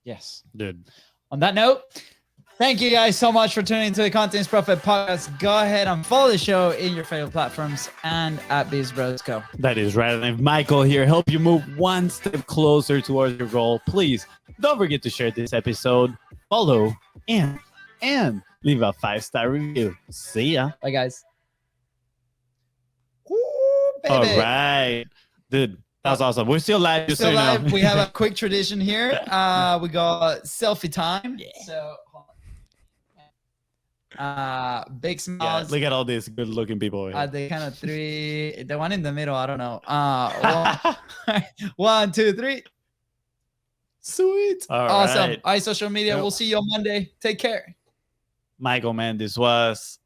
Yes. Dude. On that note, thank you guys so much for tuning into the Contents Profit podcast. Go ahead and follow the show in your favorite platforms and at Biz Bros Go. That is right. And if Michael here help you move one step closer towards your goal, please don't forget to share this episode, follow, and leave a 5-star review. See ya. Bye, guys. Ooh, baby. All right. Dude, that was awesome. We're still live. Just Still so you live. know. We have a quick tradition here. We got selfie time. Yeah. So, big Yeah, smiles. look at all these good-looking people over here. The kind of three. The one in the middle, I don't know. One, two, three. Sweet. All awesome. right. All right, social media. Yep. We'll see you on Monday. Take care. Michael, man, this was